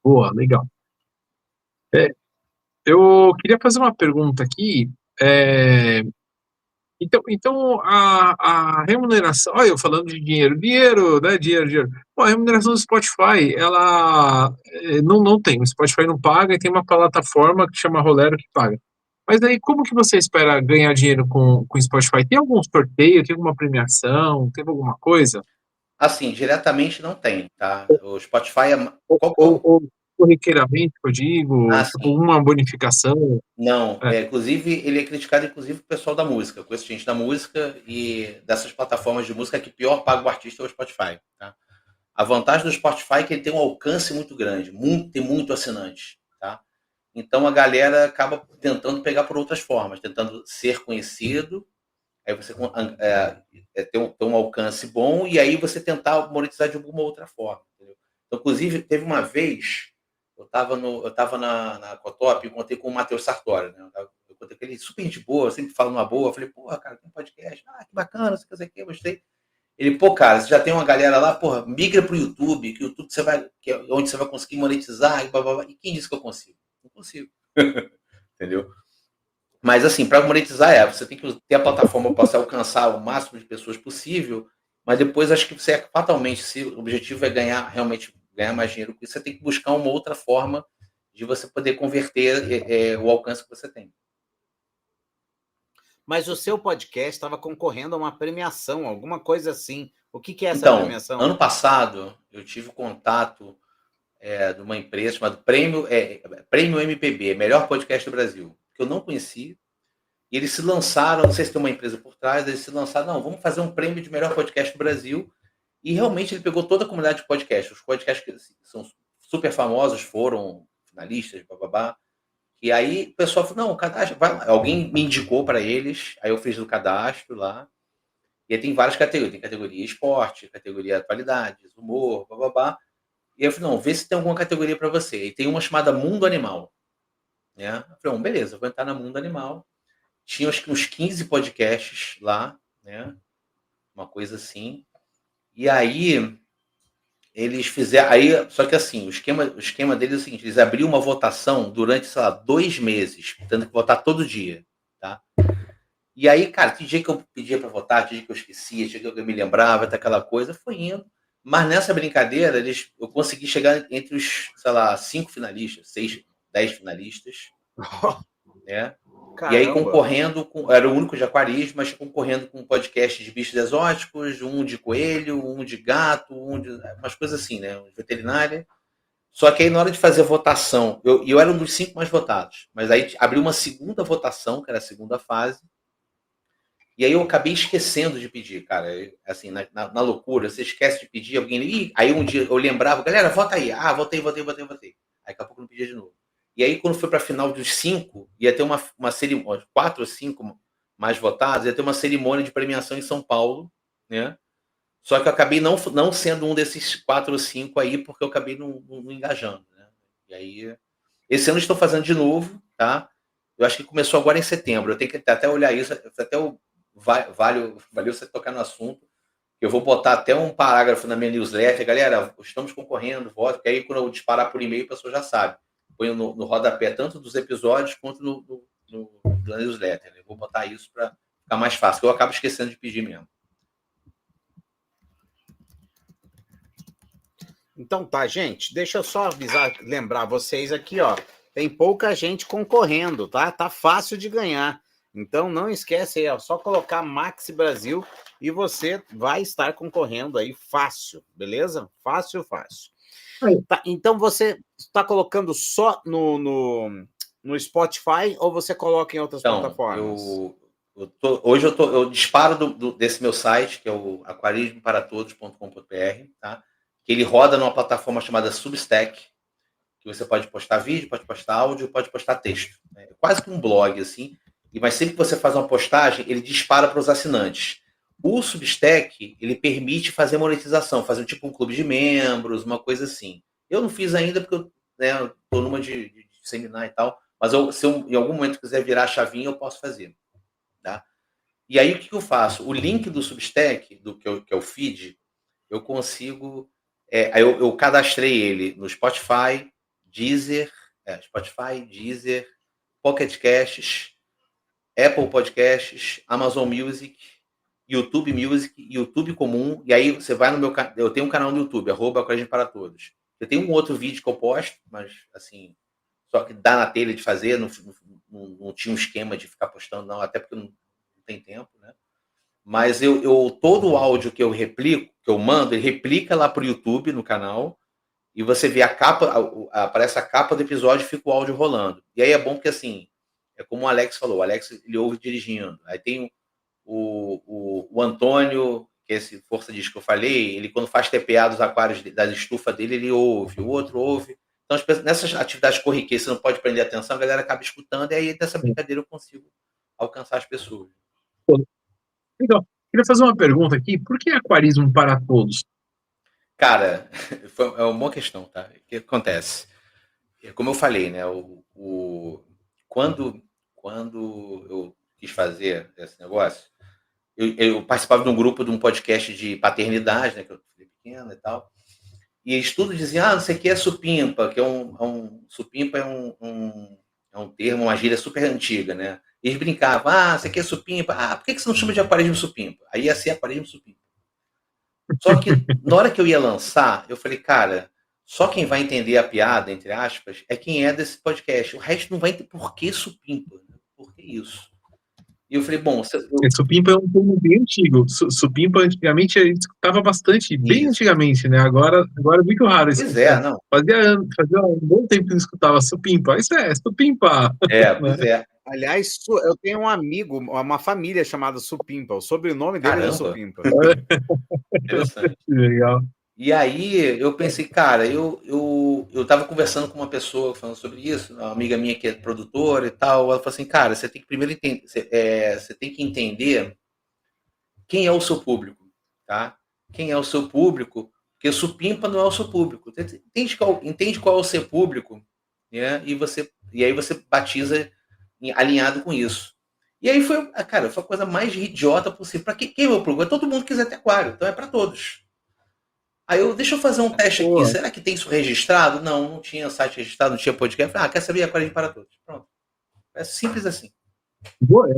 Boa, legal. Eu queria fazer uma pergunta aqui. Então a remuneração, olha, eu falando de dinheiro, né? Dinheiro. Bom, a remuneração do Spotify, ela não tem. O Spotify não paga e tem uma plataforma que chama Rolero que paga. Mas aí, como que você espera ganhar dinheiro com o Spotify? Tem algum sorteio? Tem alguma premiação? Tem alguma coisa? Assim, diretamente não tem, tá? O Spotify Ou corriqueiramente, eu digo, tipo, uma bonificação? Não, inclusive, ele é criticado, inclusive, o pessoal da música. Eu conheço gente da música e dessas plataformas de música que pior paga o artista é o Spotify, tá? A vantagem do Spotify é que ele tem um alcance muito grande, tem muito assinante, tá? Então a galera acaba tentando pegar por outras formas, tentando ser conhecido, aí você ter um alcance bom e aí você tentar monetizar de alguma outra forma, entendeu? Então, inclusive, teve uma vez, eu estava na Cotop e contei com o Matheus Sartori, né? Eu contei com ele super gente boa, sempre falo numa boa, eu falei, porra, cara, tem um podcast, que bacana, você quer dizer que eu gostei. Ele, cara, você já tem uma galera lá, porra, migra pro YouTube, que o YouTube que é onde você vai conseguir monetizar, e blá, blá, blá. E quem disse que eu consigo? Não consigo. Entendeu? Mas assim, para monetizar você tem que ter a plataforma para você alcançar o máximo de pessoas possível, mas depois acho que você fatalmente, se o objetivo é realmente ganhar mais dinheiro, você tem que buscar uma outra forma de você poder converter o alcance que você tem. Mas o seu podcast estava concorrendo a uma premiação, alguma coisa assim. O que é essa premiação? Ano passado, eu tive contato de uma empresa chamada Prêmio MPB, Melhor Podcast do Brasil, que eu não conhecia. E eles se lançaram, não sei se tem uma empresa por trás, eles se lançaram, vamos fazer um prêmio de melhor podcast do Brasil. E realmente ele pegou toda a comunidade de podcast. Os podcasts que são super famosos foram finalistas, bababá. E aí o pessoal falou, não, cadastro, alguém me indicou para eles, aí eu fiz o cadastro lá. E aí tem várias categorias, tem categoria esporte, categoria atualidades, humor, bababá. E eu falei, não, vê se tem alguma categoria para você. E tem uma chamada Mundo Animal. Né? Eu falei, beleza, vou entrar na Mundo Animal. Tinha acho que uns 15 podcasts lá, né? Uma coisa assim. E aí eles fizeram. Só que assim, o esquema deles é o seguinte: eles abriam uma votação durante, sei lá, 2 meses, tendo que votar todo dia. Tá? E aí, cara, tinha dia que eu pedia para votar, tinha dia que eu esquecia, tinha dia que eu me lembrava daquela coisa, foi indo. Mas nessa brincadeira, eu consegui chegar entre os, sei lá, 5 finalistas, 6, 10 finalistas, né? E aí Caramba. concorrendo era o único de aquarismo, mas concorrendo com um podcast de bichos exóticos, um de coelho, um de gato, umas coisas assim, né? Um de veterinária. Só que aí na hora de fazer a votação, eu era um dos 5 mais votados, mas aí abriu uma segunda votação, que era a segunda fase, e aí eu acabei esquecendo de pedir, cara. Assim, na loucura, você esquece de pedir, alguém. Aí um dia eu lembrava, galera, vota aí. Ah, votei. Aí daqui a pouco eu não pedia de novo. E aí, quando foi para a final dos 5, ia ter uma cerimônia, 4 ou 5 mais votados, ia ter uma cerimônia de premiação em São Paulo, né? Só que eu acabei não sendo um desses 4 ou 5 aí, porque eu acabei não engajando, né? E aí, esse ano estou fazendo de novo, tá? Eu acho que começou agora em setembro. Eu tenho que até olhar isso, até valeu você tocar no assunto. Eu vou botar até um parágrafo na minha newsletter. Galera, estamos concorrendo, voto, porque aí quando eu disparar por e-mail, a pessoa já sabe. Ponho no rodapé tanto dos episódios quanto na newsletter. Eu vou botar isso para ficar mais fácil, porque eu acabo esquecendo de pedir mesmo. Então tá, gente, deixa eu só lembrar vocês aqui, ó, tem pouca gente concorrendo, tá? Tá fácil de ganhar. Então não esquece aí, ó, só colocar Maxi Brasil e você vai estar concorrendo aí fácil, beleza? Fácil. Tá, então você está colocando só no Spotify ou você coloca em outras plataformas? Hoje eu disparo desse meu site, que é o aquarismoparatodos.com.br, tá? Que ele roda numa plataforma chamada Substack, que você pode postar vídeo, pode postar áudio, pode postar texto. É quase que um blog, assim. Mas sempre que você faz uma postagem, ele dispara para os assinantes. O Substack, ele permite fazer monetização, fazer tipo um clube de membros, uma coisa assim. Eu não fiz ainda porque eu estou numa de disseminar e tal, mas se eu em algum momento quiser virar a chavinha, eu posso fazer. Tá? E aí o que eu faço? O link do Substack, que é o feed, eu consigo... eu cadastrei ele no Spotify, Deezer, Pocket Casts, Apple Podcasts, Amazon Music, YouTube Music, YouTube comum, e aí você vai no meu canal, eu tenho um canal no YouTube, @Aquarismo para Todos. Eu tenho um outro vídeo que eu posto, mas assim, só que dá na telha de fazer, não tinha um esquema de ficar postando, não, até porque não tem tempo, né? Mas todo o áudio que eu replico, que eu mando, ele replica lá pro YouTube, no canal, e você vê a capa, aparece a capa do episódio e fica o áudio rolando. E aí é bom porque, assim, é como o Alex falou, o Alex, ele ouve dirigindo. Aí tem o Antônio, que é esse força diz que eu falei, ele quando faz TPA dos aquários, das estufas dele, ele ouve, o outro ouve. Então, nessas atividades corriqueiras, você não pode prender atenção, a galera acaba escutando, e aí dessa brincadeira eu consigo alcançar as pessoas. Então, queria fazer uma pergunta aqui. Por que aquarismo para todos? Cara, é uma boa questão, tá? O que acontece? Como eu falei, né? Quando eu quis fazer esse negócio, eu participava de um grupo de um podcast de paternidade, né? Que eu fui pequeno e tal. E eles tudo diziam, não sei o que é supimpa, que supimpa é um termo, uma gíria super antiga, né? Eles brincavam, isso aqui é supimpa, por que você não chama de aquarismo supimpa? Aí ia ser aquarismo supimpa. Só que na hora que eu ia lançar, eu falei, cara, só quem vai entender a piada, entre aspas, é quem é desse podcast. O resto não vai entender por que supimpa, né? Por que isso? E eu falei, bom... Supimpa é um termo bem antigo. Supimpa, antigamente, a gente escutava bastante, bem isso. Antigamente, né? Agora é muito raro. Pois é, não. Fazia um bom tempo que não escutava supimpa. Isso é supimpa. Pois é. Aliás, eu tenho um amigo, uma família chamada Supimpa. O sobrenome dele é Supimpa. Interessante. Legal. E aí eu pensei, cara, eu tava conversando com uma pessoa falando sobre isso, uma amiga minha que é produtora e tal, ela falou assim, cara, você tem que primeiro entender, você tem que entender quem é o seu público, tá? Quem é o seu público, porque supimpa não é o seu público. Entende qual é o seu público, né? E aí você batiza alinhado com isso. E aí foi a coisa mais idiota possível. Para quem é o meu público? É todo mundo que quiser ter aquário, então é para todos. Aí deixa eu fazer um teste aqui. Será que tem isso registrado? Não tinha site registrado, não tinha podcast. Quer saber? Aquarismo para Todos. Pronto. É simples assim. Boa.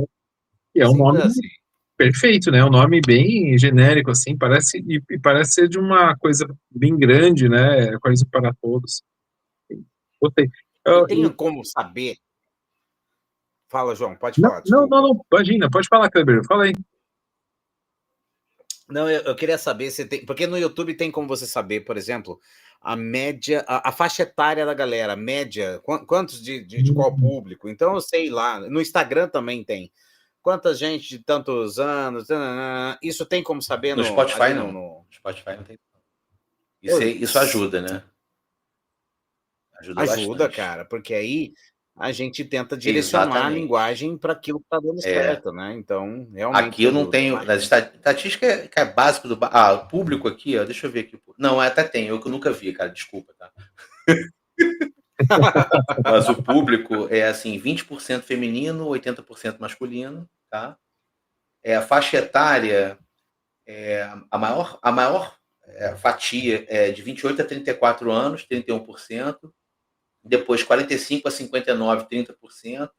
E é um Simples nome assim. perfeito, né? Um nome bem genérico, assim, e parece ser de uma coisa bem grande, né? Coisa para todos. Gostei. E tem como saber? Fala, João, pode Não, falar, não, não, desculpa. não, imagina, pode falar, Kleber, fala aí. Não, eu queria saber se tem. Porque no YouTube tem como você saber, por exemplo, a média, a faixa etária da galera, média, quantos de qual público. Então eu sei lá. No Instagram também tem. Quanta gente de tantos anos. Isso tem como saber No Spotify ali não. no. No Spotify não tem. Isso Puts, ajuda, né? Ajuda ajuda, bastante. cara, porque aí a gente tenta direcionar a Exatamente. linguagem para aquilo que está dando É, certo, né? Então, aqui realmente eu não ajuda. tenho. Vai. Nas estatísticas que é básico do. O público aqui, ó, deixa eu ver aqui. Não, até tem, eu que nunca vi, cara, desculpa, tá? Mas o público é assim, 20% feminino, 80% masculino, tá? A faixa etária, a maior fatia é de 28 a 34 anos, 31%. Depois 45 a 59, 30%.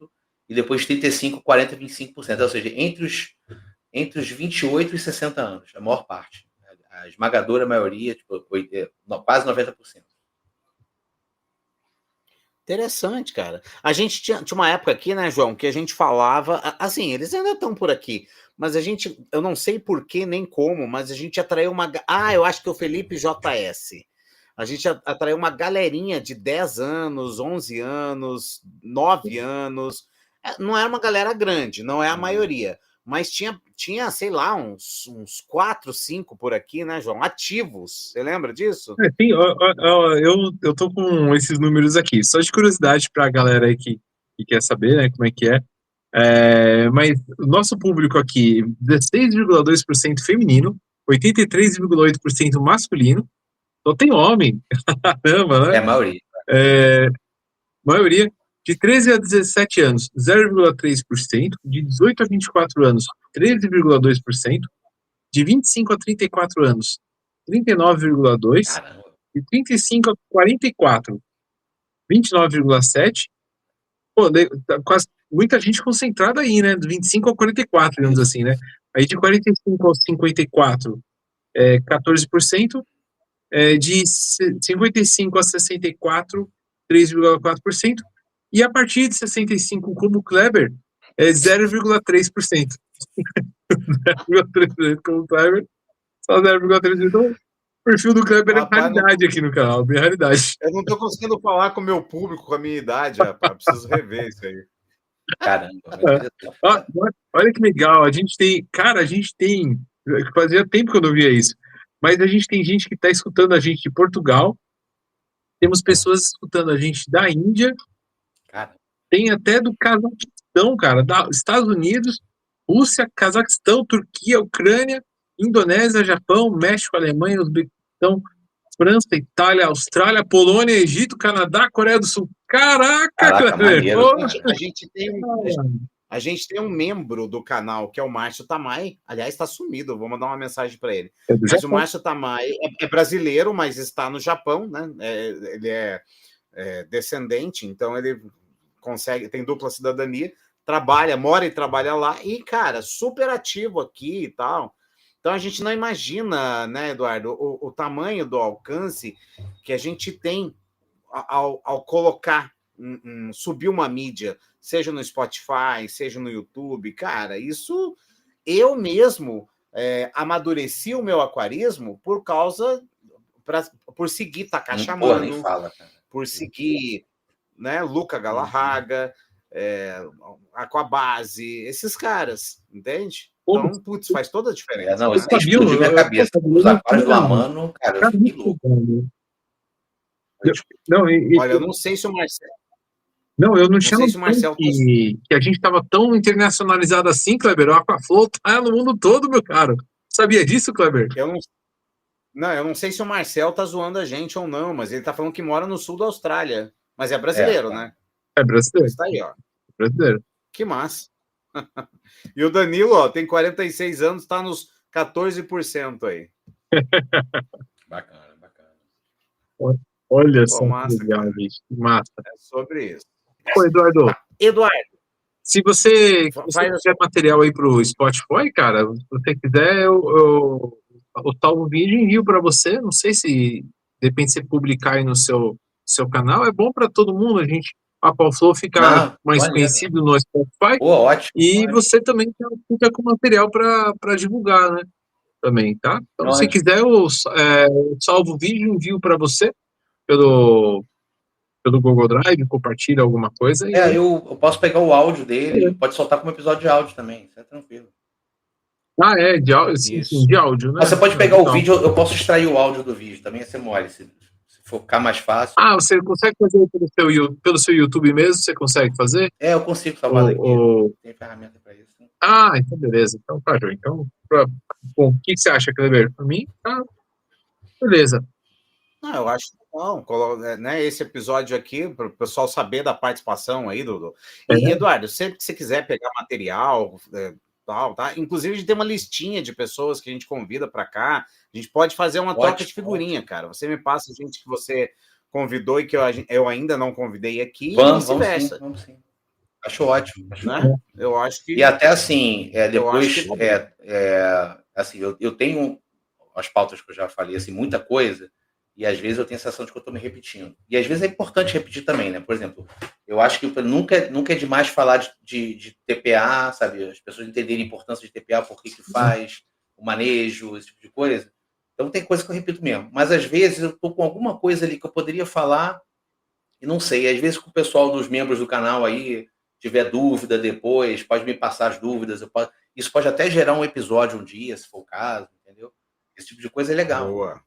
E depois 35, 40, 25%. Ou seja, entre os 28 e 60 anos, a maior parte. A esmagadora maioria, tipo, quase 90%. Interessante, cara. A gente tinha uma época aqui, né, João, que a gente falava, assim, eles ainda estão por aqui, mas a gente, eu não sei por que nem como, mas a gente atraiu eu acho que o Felipe JS. A gente atraiu uma galerinha de 10 anos, 11 anos, 9 anos. Não é uma galera grande, não é a maioria, mas tinha, sei lá, uns 4, 5 por aqui, né, João? Ativos. Você lembra disso? Sim, eu tô com esses números aqui, só de curiosidade para a galera aí que quer saber, né, como é que é. Mas o nosso público aqui, 16,2% feminino, 83,8% masculino, só tem homem, caramba, É né? a maioria. Maioria de 13 a 17 anos, 0,3%, de 18 a 24 anos, 13,2%, de 25 a 34 anos, 39,2%, Caramba. de 35 a 44, 29,7%. Pô, tá quase muita gente concentrada aí, né? De 25 a 44, digamos Isso. assim, né? Aí de 45 aos 54, 14%. De 55 a 64, 3,4%. E a partir de 65, como o Kleber, 0,3%. 0,3% como o Kleber, só 0,3%. Então, o perfil do Kleber é Rapaz, raridade aqui no canal, bem raridade. eu não estou conseguindo falar com o meu público, com a minha idade, rapaz. Preciso rever isso aí. Caramba, É. interessante. Olha que legal, a gente tem, fazia tempo que eu não via isso, mas a gente tem gente que está escutando a gente de Portugal, temos pessoas escutando a gente da Índia, Cara, tem até do Cazaquistão, cara, Estados Unidos, Rússia, Cazaquistão, Turquia, Ucrânia, Indonésia, Japão, México, Alemanha, Uzbequistão, França, Itália, Austrália, Polônia, Egito, Canadá, Coreia do Sul. Caraca, caraca, Kleber! maneiro, Pô, cara. A gente tem um membro do canal, que é o Márcio Tamay. Aliás, está sumido, eu vou mandar uma mensagem para ele. é do Mas o Japão. Márcio Tamay é brasileiro, mas está no Japão, né? Ele é descendente, então ele consegue, tem dupla cidadania, mora e trabalha lá, e, cara, super ativo aqui e tal. Então a gente não imagina, né, Eduardo, o tamanho do alcance que a gente tem ao colocar, subir uma mídia, seja no Spotify, seja no YouTube. Cara, isso eu mesmo amadureci o meu aquarismo por causa, por seguir Takashi Porra, nem Amano, fala, cara. por seguir, né, Luca Galarraga, Aquabase, esses caras, entende? Pô, Então, putz, faz toda a diferença, Não, né? isso aí explodiu minha cabeça. Os aquários do Amano, cara, eu fiquei louco. Não, Olha, eu não sei se o Marcelo. não, eu não Não tinha sei se o noção Marcelo. que a gente estava tão internacionalizado assim, Kleber. O Aquaflow tá no mundo todo, meu caro. Sabia disso, Kleber? Eu não sei se o Marcel tá zoando a gente ou não, mas ele tá falando que mora no sul da Austrália. Mas é brasileiro, Tá. né? É brasileiro. Mas tá aí, ó. Brasileiro. Que massa. E o Danilo, ó, tem 46 anos, tá nos 14% aí. Bacana, bacana. Olha Pô, só que massa, legal, cara. gente. Que massa. É sobre isso. Ô, Eduardo, Tá. Eduardo, Se você Faz quiser material aí pro Spotify, cara, se você quiser, eu salvo o vídeo e envio para você. Não sei se, depende se você publicar aí no seu canal, é bom para todo mundo. A Papo Flow fica Não, mais maneiro. conhecido no Spotify Pô, ótimo. e você também fica com material para divulgar, né? Também, tá? Então, se Ótimo. quiser, eu salvo o vídeo e envio para você pelo Google Drive, compartilha alguma coisa e Eu posso pegar o áudio dele, pode soltar como episódio de áudio também, isso é tranquilo. de áudio, sim, Isso. de áudio, né? Mas você pode pegar o Legal. vídeo, eu posso extrair o áudio do vídeo, também ia ser mole, se for ficar mais fácil. Você consegue fazer pelo seu YouTube mesmo? Você consegue fazer? Eu consigo salvar daqui, tem ferramenta para isso. Então beleza. Então tá, João. Então, bom, o que você acha, Kleber? Para mim, tá beleza. Não, eu acho que não. Né, esse episódio aqui, para o pessoal saber da participação aí, Dudu. E, Eduardo, sempre que você quiser pegar material, tal, tá? Inclusive, a gente tem uma listinha de pessoas que a gente convida para cá. A gente pode fazer uma troca de figurinha, cara. Você me passa gente que você convidou e que eu ainda não convidei aqui e vice-versa. Vamos sim. Acho ótimo. Né? Eu acho que... E até assim, depois, assim, eu tenho as pautas que eu já falei, assim, muita coisa, e às vezes eu tenho a sensação de que eu estou me repetindo. E às vezes é importante repetir também, né? Por exemplo, eu acho que nunca é demais falar de TPA, sabe? As pessoas entenderem a importância de TPA, por que faz, o manejo, esse tipo de coisa. Então tem coisa que eu repito mesmo. Mas às vezes eu estou com alguma coisa ali que eu poderia falar e não sei. Às vezes com o pessoal dos membros do canal aí tiver dúvida depois, pode me passar as dúvidas. Isso pode até gerar um episódio um dia, se for o caso, entendeu? Esse tipo de coisa é legal. Boa.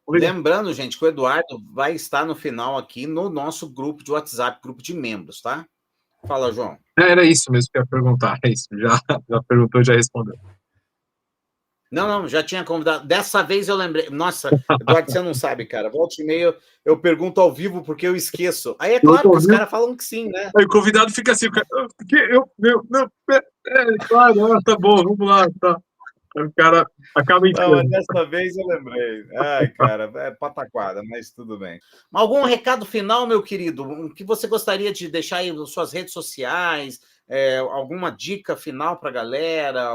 Lembrando, gente, que o Eduardo vai estar no final aqui no nosso grupo de WhatsApp, grupo de membros, tá? Fala, João. Era isso mesmo que eu ia perguntar. É isso. Já perguntou, já respondeu. Não, já tinha convidado. Dessa vez eu lembrei. Nossa, Eduardo, você não sabe, cara. Volta e meia eu pergunto ao vivo porque eu esqueço. Aí é claro que os caras falam que sim, né? Aí o convidado fica assim, claro, tá bom, vamos lá, tá. O cara acaba entrando. Não, dessa vez eu lembrei. Ai, cara, é pataquada, mas tudo bem. Algum recado final, meu querido? O que você gostaria de deixar aí nas suas redes sociais? Alguma dica final para a galera?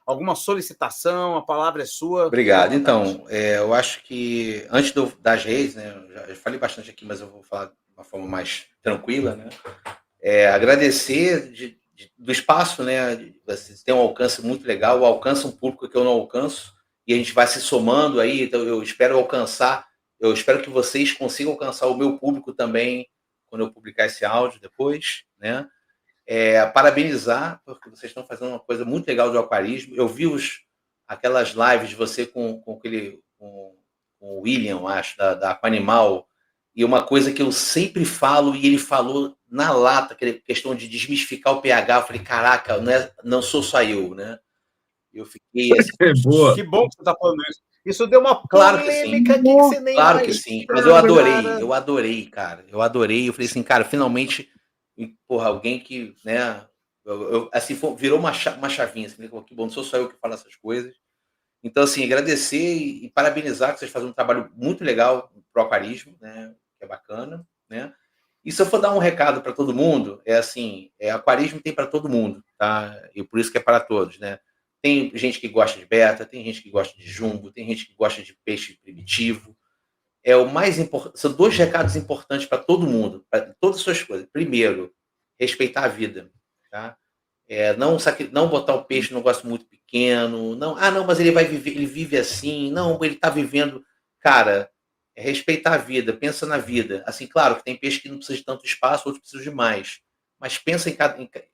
Alguma solicitação? A palavra é sua. Obrigado. Então, eu acho que antes das redes, né? Eu falei bastante aqui, mas eu vou falar de uma forma mais tranquila, né? Agradecer do espaço, né? Você tem um alcance muito legal, alcança um público que eu não alcanço, e a gente vai se somando aí, então eu espero que vocês consigam alcançar o meu público também, quando eu publicar esse áudio depois, né? Parabenizar, porque vocês estão fazendo uma coisa muito legal do aquarismo. Eu vi aquelas lives de você com o William, acho, da Aquanimal, e uma coisa que eu sempre falo, e ele falou na lata, questão de desmistificar o pH, eu falei, caraca, não sou só eu, né? Eu fiquei assim... Boa. Que bom que você está falando isso. Isso deu uma claro polêmica que sim. aqui que você nem Claro vai... que sim, mas eu adorei, cara. Eu adorei, eu falei assim, cara, finalmente, porra, alguém que, né, assim, virou uma chavinha, assim, que bom, não sou só eu que falo essas coisas. Então, assim, agradecer e parabenizar que vocês fazem um trabalho muito legal pro aquarismo, né, que é bacana, né? E se eu for dar um recado para todo mundo, assim, aquarismo tem para todo mundo, tá? E por isso que é para todos, né? Tem gente que gosta de beta, tem gente que gosta de jumbo, tem gente que gosta de peixe primitivo. O mais importante, são 2 recados importantes para todo mundo, para todas as suas coisas. Primeiro, respeitar a vida, tá? Não botar o peixe no negócio muito pequeno, não, mas ele vive assim, não, ele está vivendo, cara, respeitar a vida, pensa na vida, assim, claro que tem peixe que não precisa de tanto espaço, outros precisam de mais, mas pensa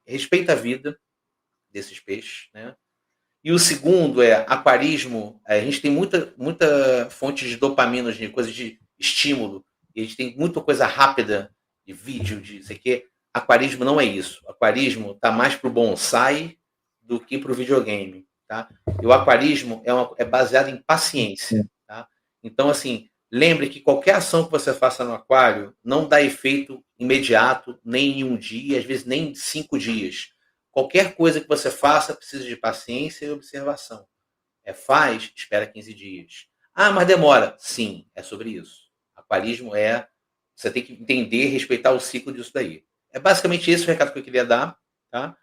respeita a vida desses peixes, né? E o segundo aquarismo, a gente tem muita fonte de dopamina, de coisa de estímulo, e a gente tem muita coisa rápida de vídeo, de isso aqui. Aquarismo não é isso. Aquarismo está mais para o bonsai do que para o videogame, tá? E o aquarismo é baseado em paciência, tá? Então, assim, lembre que qualquer ação que você faça no aquário não dá efeito imediato, nem em um dia, às vezes nem em 5 dias. Qualquer coisa que você faça precisa de paciência e observação. Espera 15 dias. Mas demora. Sim, é sobre isso. Aquarismo você tem que entender e respeitar o ciclo disso daí. é basicamente esse o recado que eu queria dar, tá?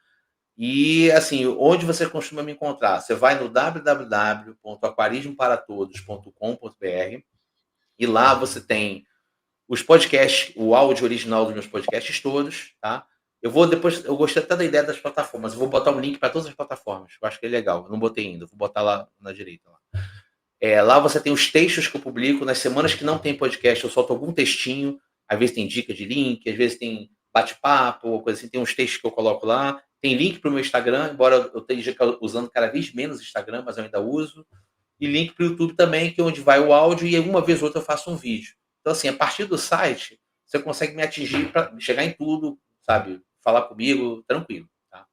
E, assim, onde você costuma me encontrar? Você vai no www.aquarismoparatodos.com.br e lá você tem os podcasts, o áudio original dos meus podcasts todos, tá? Eu gostei até da ideia das plataformas, eu vou botar um link para todas as plataformas, eu acho que é legal, eu não botei ainda, vou botar lá na direita. Lá você tem os textos que eu publico, nas semanas que não tem podcast, eu solto algum textinho, às vezes tem dica de link, às vezes tem bate-papo, coisa assim, tem uns textos que eu coloco lá, tem link para o meu Instagram, embora eu esteja usando cada vez menos Instagram, mas eu ainda uso, e link para o YouTube também, que é onde vai o áudio, e uma vez ou outra eu faço um vídeo. Então, assim, a partir do site, você consegue me atingir para chegar em tudo, sabe? Falar comigo, tranquilo. Tá?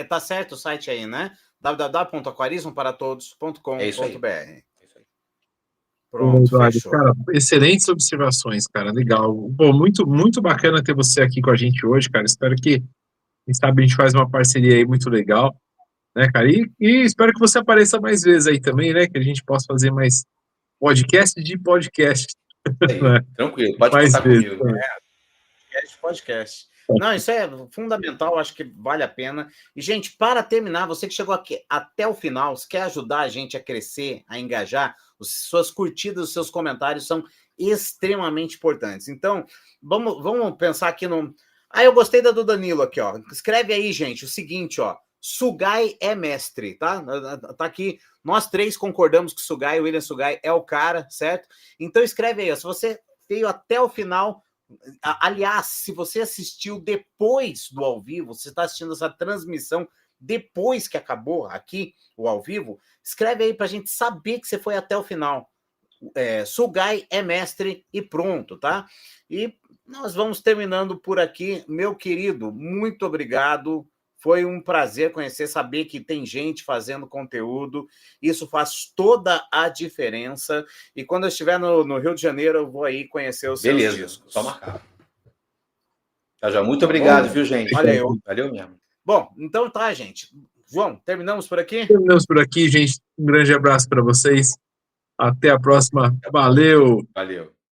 Tá certo o site aí, né? www.aquarismoparatodos.com.br. É isso aí. Pronto, Eduardo, fechou. cara, excelentes observações, cara, legal. Bom, muito, muito bacana ter você aqui com a gente hoje, cara. Espero que, quem sabe, a gente faz uma parceria aí muito legal, né, cara? E espero que você apareça mais vezes aí também, né? Que a gente possa fazer mais podcast de podcast. Aí, né? tranquilo, pode Mais contar vezes. comigo. Podcast. Não, isso é fundamental, acho que vale a pena. E, gente, para terminar, você que chegou aqui até o final, se quer ajudar a gente a crescer, a engajar, suas curtidas, os seus comentários são extremamente importantes. Então, vamos pensar aqui no... eu gostei da do Danilo aqui, ó. Escreve aí, gente, o seguinte, ó. Sugai é mestre, tá? Tá aqui. Nós três concordamos que o William Sugai é o cara, certo? Então, escreve aí, ó. Se você veio até o final... Aliás, se você assistiu depois do ao vivo, você está assistindo essa transmissão depois que acabou aqui o ao vivo, escreve aí para a gente saber que você foi até o final. Sugai é mestre e pronto, tá? E nós vamos terminando por aqui. Meu querido, muito obrigado. Foi um prazer conhecer, saber que tem gente fazendo conteúdo. Isso faz toda a diferença. E quando eu estiver no Rio de Janeiro, eu vou aí conhecer os seus discos. Só marcar. Já. Muito obrigado, viu, gente? Valeu. Valeu mesmo. Bom, então tá, gente. João, terminamos por aqui? Terminamos por aqui, gente. Um grande abraço para vocês. Até a próxima. Valeu! Valeu.